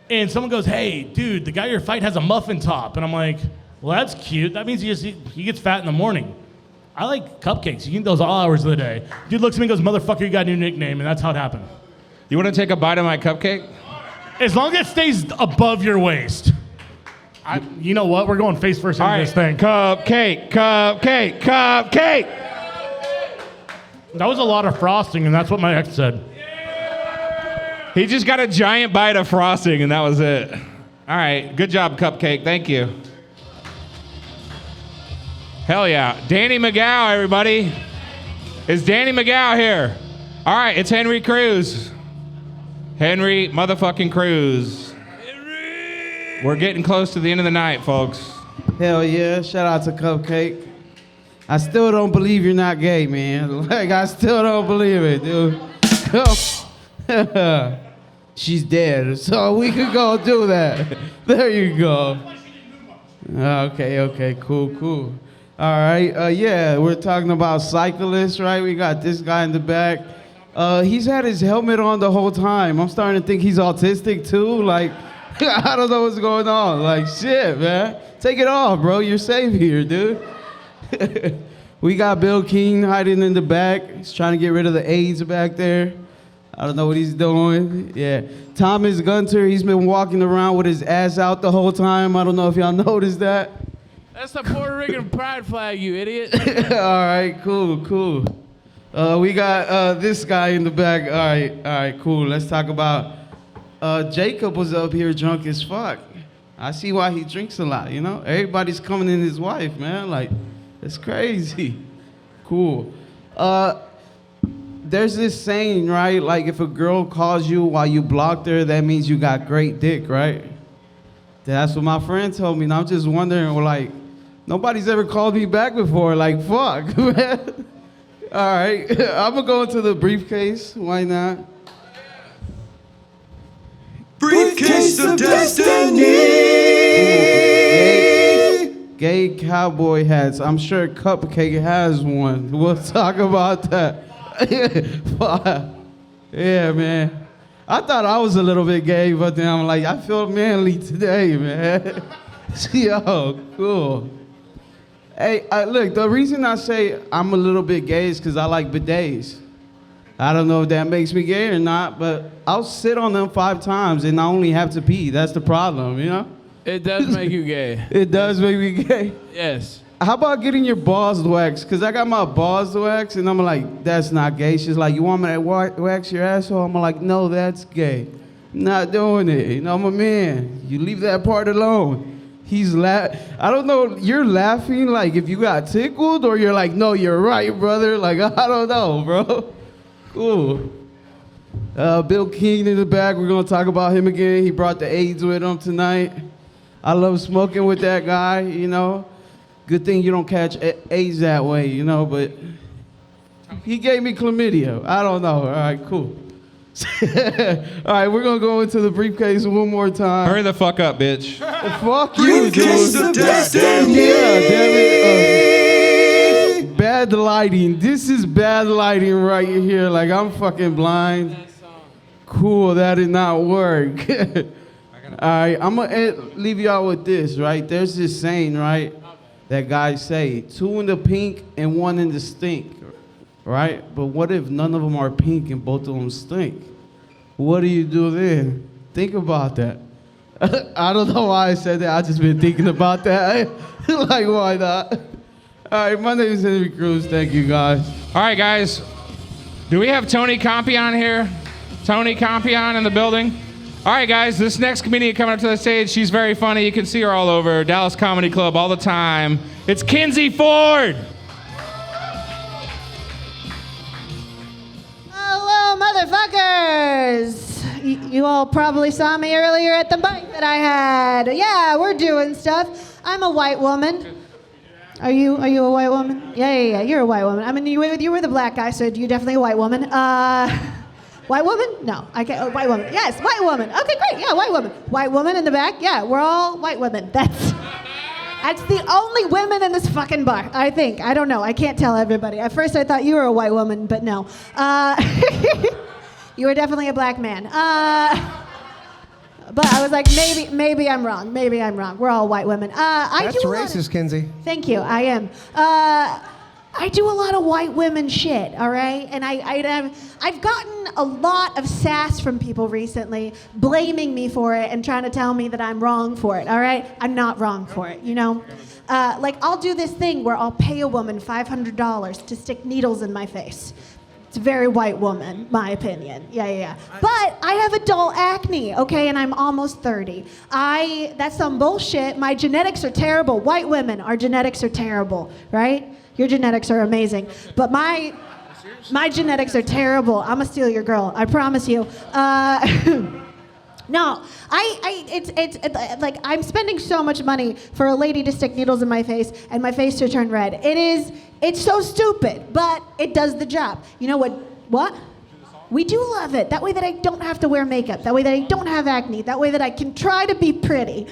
And someone goes, hey, dude, the guy you're fighting has a muffin top. And I'm like, well, that's cute. That means he gets fat in the morning. I like cupcakes. You can eat those all hours of the day. Dude looks at me and goes, motherfucker, you got a new nickname. And that's how it happened. You want to take a bite of my cupcake? As long as it stays above your waist. You know what? We're going face first into this thing. Cupcake, cupcake, cupcake. That was a lot of frosting, and that's what my ex said. He just got a giant bite of frosting, and that was it. All right. Good job, Cupcake. Thank you. Hell yeah. Danny McGow, everybody. Is Danny McGow here? All right. It's Henry Cruz. Henry motherfucking Cruz. We're getting close to the end of the night, folks. Hell yeah. Shout out to Cupcake. I still don't believe you're not gay, man. Like, I still don't believe it, dude. She's dead, so we could go do that. There you go. Okay, cool. All right, yeah, we're talking about cyclists, right? We got this guy in the back. He's had his helmet on the whole time. I'm starting to think he's autistic too. Like, I don't know what's going on. Like, shit, man. Take it off, bro. You're safe here, dude. We got Bill King hiding in the back. He's trying to get rid of the AIDS back there. I don't know what he's doing. Yeah. Thomas Gunter, he's been walking around with his ass out the whole time. I don't know if y'all noticed that. That's the Puerto Rican pride flag, you idiot. All right, cool. We got this guy in the back. All right, cool. Let's talk about Jacob was up here drunk as fuck. I see why he drinks a lot, you know? Everybody's coming in his wife, man. Like, it's crazy. Cool. There's this saying, right? Like, if a girl calls you while you blocked her, that means you got great dick, right? That's what my friend told me. And I'm just wondering, well, like, nobody's ever called me back before. Like, fuck, man. All right. I'm going to go into the briefcase. Why not? Briefcase of Destiny! Gay cowboy hats. I'm sure Cupcake has one. We'll talk about that. Yeah, man. I thought I was a little bit gay, but then I'm like, I feel manly today, man. Yo, cool. Hey, look, the reason I say I'm a little bit gay is because I like bidets. I don't know if that makes me gay or not, but I'll sit on them 5 times and I only have to pee. That's the problem, you know? It does make you gay. It does make me gay? Yes. How about getting your balls waxed? Because I got my balls waxed and I'm like, that's not gay. She's like, you want me to wax your asshole? I'm like, no, that's gay. Not doing it. You know, I'm a man. You leave that part alone. I don't know, you're laughing like if you got tickled or you're like, no, you're right, brother. Like, I don't know, bro. Cool. Bill King in the back. We're going to talk about him again. He brought the AIDS with him tonight. I love smoking with that guy, you know. Good thing you don't catch AIDS that way, you know, but he gave me chlamydia. I don't know. All right, cool. All right, we're going to go into the briefcase one more time. Hurry the fuck up, bitch. Fuck you, dude. Briefcase of Destiny! Yeah, damn it. Bad lighting. This is bad lighting right here. Like, I'm fucking blind. Cool, that did not work. All right, I'm going to leave y'all with this, right? There's this saying, right, that guys say, 2 in the pink and 1 in the stink, right? But what if none of them are pink and both of them stink? What do you do then? Think about that. I don't know why I said that. I've just been thinking about that. Like, why not? All right, my name is Henry Cruz. Thank you, guys. All right, guys. Do we have Tony Compion here? Tony Compion in the building? All right, guys, this next comedian coming up to the stage, she's very funny. You can see her all over Dallas Comedy Club all the time. It's Kinsey Ford. Hello, motherfuckers. You all probably saw me earlier at the bike that I had. Yeah, we're doing stuff. I'm a white woman. Are you a white woman? Yeah, you're a white woman. I mean, you were the black guy, so you're definitely a white woman. White woman? No, I can't. Oh, white woman. Yes, white woman. Okay, great. Yeah, white woman. White woman in the back. Yeah, we're all white women. That's the only women in this fucking bar, I think. I don't know. I can't tell everybody. At first, I thought you were a white woman, but no. You were definitely a black man. But I was like, maybe I'm wrong. Maybe I'm wrong. We're all white women. That's racist, Kinsey. Thank you. I am. I do a lot of white women shit, all right? And I've gotten a lot of sass from people recently, blaming me for it and trying to tell me that I'm wrong for it, all right? I'm not wrong for it, you know? Like, I'll do this thing where I'll pay a woman $500 to stick needles in my face. It's a very white woman, my opinion. Yeah. But I have adult acne, okay, and I'm almost 30. That's some bullshit. My genetics are terrible. White women, our genetics are terrible, right? Your genetics are amazing, but my genetics are terrible. I'm gonna steal your girl, I promise you. No, it's like I'm spending so much money for a lady to stick needles in my face and my face to turn red. It's so stupid, but it does the job. You know what? We do love it. That way that I don't have to wear makeup. That way that I don't have acne. That way that I can try to be pretty.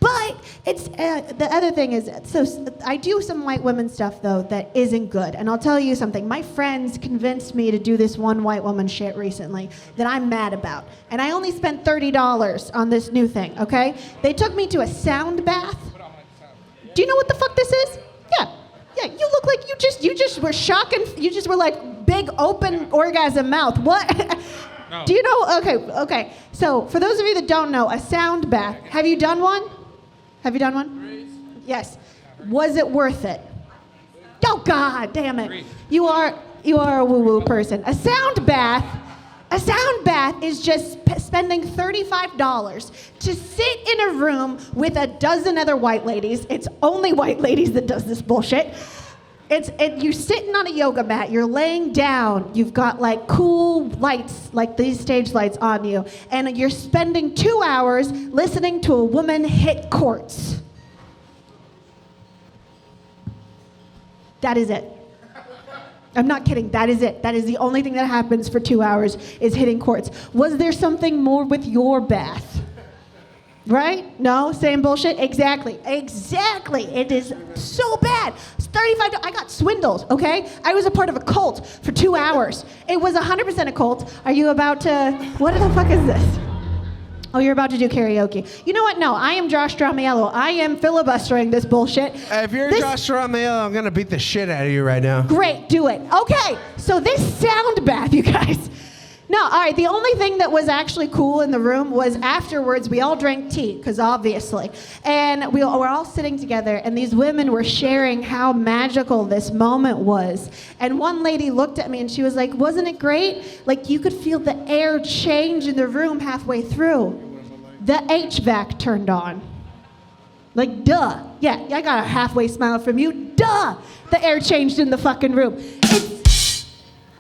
But it's the other thing is, so I do some white women stuff though that isn't good, and I'll tell you something. My friends convinced me to do this one white woman shit recently that I'm mad about, and I only spent $30 on this new thing. Okay, they took me to a sound bath. Do you know what the fuck this is? Yeah. You look like you just were shocking. You just were like big open orgasm mouth. What? No. Do you know? Okay. So for those of you that don't know, a sound bath. Have you done one? Have you done one? Yes. Was it worth it? Oh God, damn it! You are a woo-woo person. A sound bath is just spending $35 to sit in a room with a dozen other white ladies. It's only white ladies that does this bullshit. You're sitting on a yoga mat, you're laying down, you've got like cool lights, like these stage lights on you, and you're spending 2 hours listening to a woman hit courts. That is it. I'm not kidding, that is it. That is the only thing that happens for 2 hours is hitting courts. Was there something more with your bath? Right? No? Same bullshit? Exactly. It is so bad. It's $35. I got swindled, okay? I was a part of a cult for 2 hours. It was 100% a cult. Are you about to... What the fuck is this? Oh, you're about to do karaoke. You know what? No, I am Josh Dramiello. I am filibustering this bullshit. If you're Josh Dramiello, I'm going to beat the shit out of you right now. Great, do it. Okay, so this sound bath, you guys... No, all right, the only thing that was actually cool in the room was afterwards we all drank tea, because obviously. And we were all sitting together, and these women were sharing how magical this moment was. And one lady looked at me and she was like, wasn't it great? Like you could feel the air change in the room halfway through. The HVAC turned on. Like, duh. Yeah, I got a halfway smile from you. Duh! The air changed in the fucking room.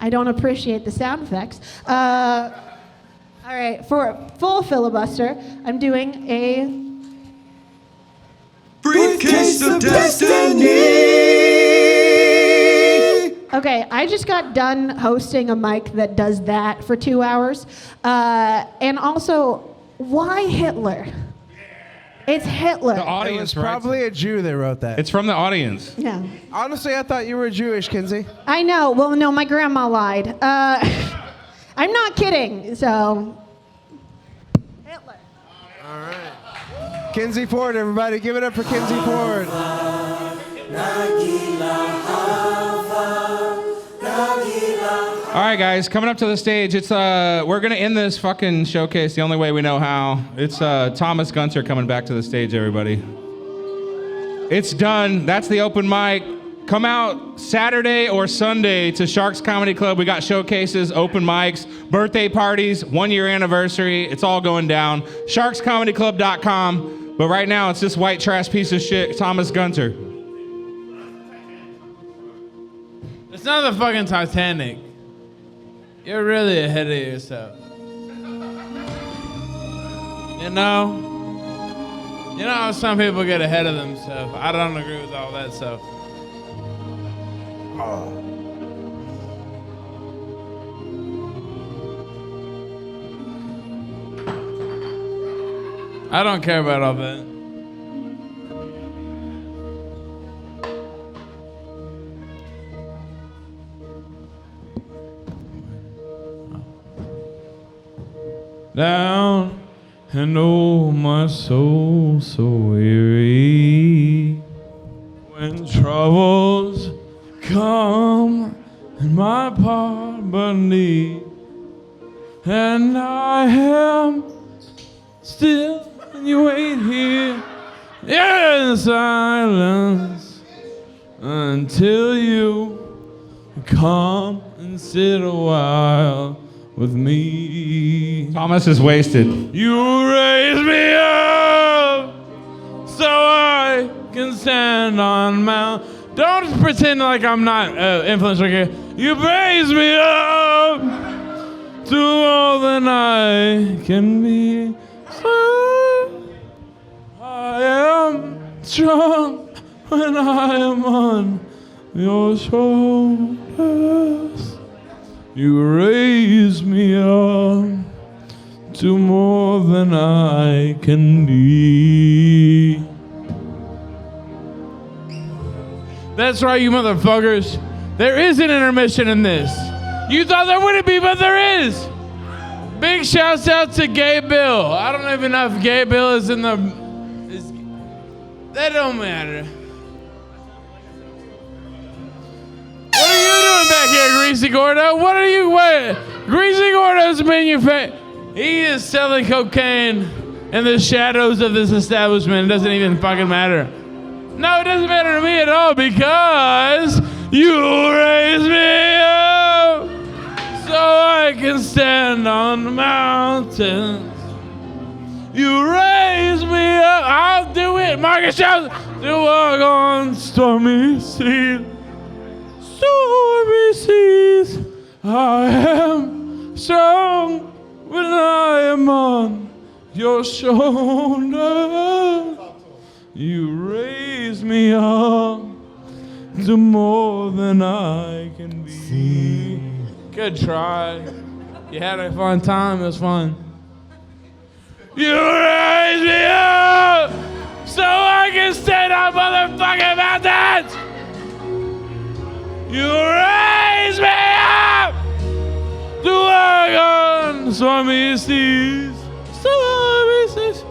I don't appreciate the sound effects. All right, for full filibuster, I'm doing a... Briefcase of Destiny! Okay, I just got done hosting a mic that does that for 2 hours. And also, why Hitler? It's Hitler. The audience, it was probably a Jew that wrote that. It's from the audience. Yeah. Honestly, I thought you were Jewish, Kinsey. I know. Well, no, my grandma lied. I'm not kidding. So. Kinsey Ford, everybody. Give it up for Kinsey Ford. All right, guys, coming up to the stage. It's we're gonna end this fucking showcase the only way we know how. It's Thomas Gunter coming back to the stage, everybody. It's done. That's the open mic. Come out Saturday or Sunday to Sharks Comedy Club. We got showcases, open mics, birthday parties, 1 year anniversary. It's all going down. SharksComedyClub.com. But right now, it's this white trash piece of shit, Thomas Gunter. It's not the fucking Titanic. You're really ahead of yourself. You know how some people get ahead of themselves. I don't agree with all that stuff. I don't care about all that. Down and oh my soul so weary when troubles come and my part beneath, and I am still and you wait here in silence until you come and sit a while with me. Thomas is wasted. You raise me up so I can stand on mount. Don't pretend like I'm not influential here. You raise me up to more than I can be. I am strong when I am on your shoulders. You raise me up to more than I can be. That's right, you motherfuckers. There is an intermission in this. You thought there wouldn't be, but there is. Big shouts out to Gay Bill. I don't even know if Gay Bill is in the... That don't matter. What are you doing back here, Greasy Gordo? What? Greasy Gordo's he is selling cocaine in the shadows of this establishment. It doesn't even fucking matter. No, it doesn't matter to me at all because you raise me up so I can stand on the mountains. You raise me up. I'll do it. Marcus shouts to walk on stormy seas. Stormy seas. I am strong when I am on your shoulder. You raise me up to more than I can be. Good try. You had a fun time. It was fun. You raise me up so I can stand on motherfucking mountains. You raise me up to walk on stormy seas. Stormy seas.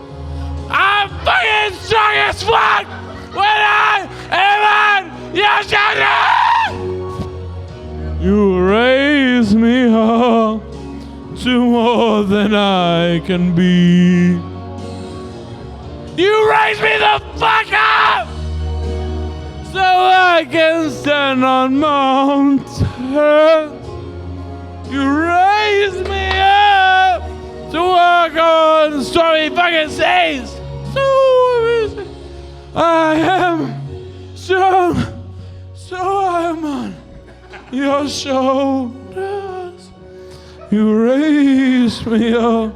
I'm fucking strong as fuck when I am on your shoulder. You raise me up to more than I can be. You raise me the fuck up so I can stand on mountains. You raise me up to walk on stormy fucking seas. So I am strong, so I'm on your shoulders. You raise me up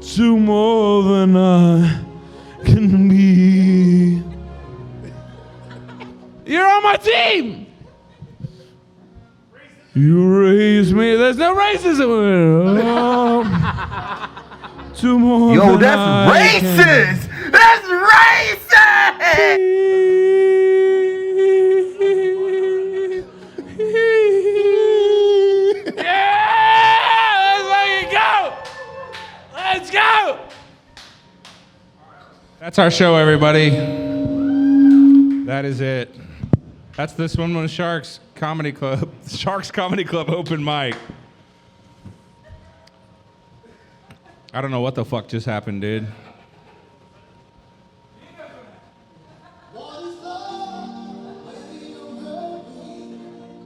to more than I can be. You're on my team. You raise me. There's no racism. To more Yo, than that's I racist! can. That's racist! Let's go! That's our show, everybody. That is it. That's the Swim with Sharks Comedy Club. Sharks Comedy Club open mic. I don't know what the fuck just happened, dude.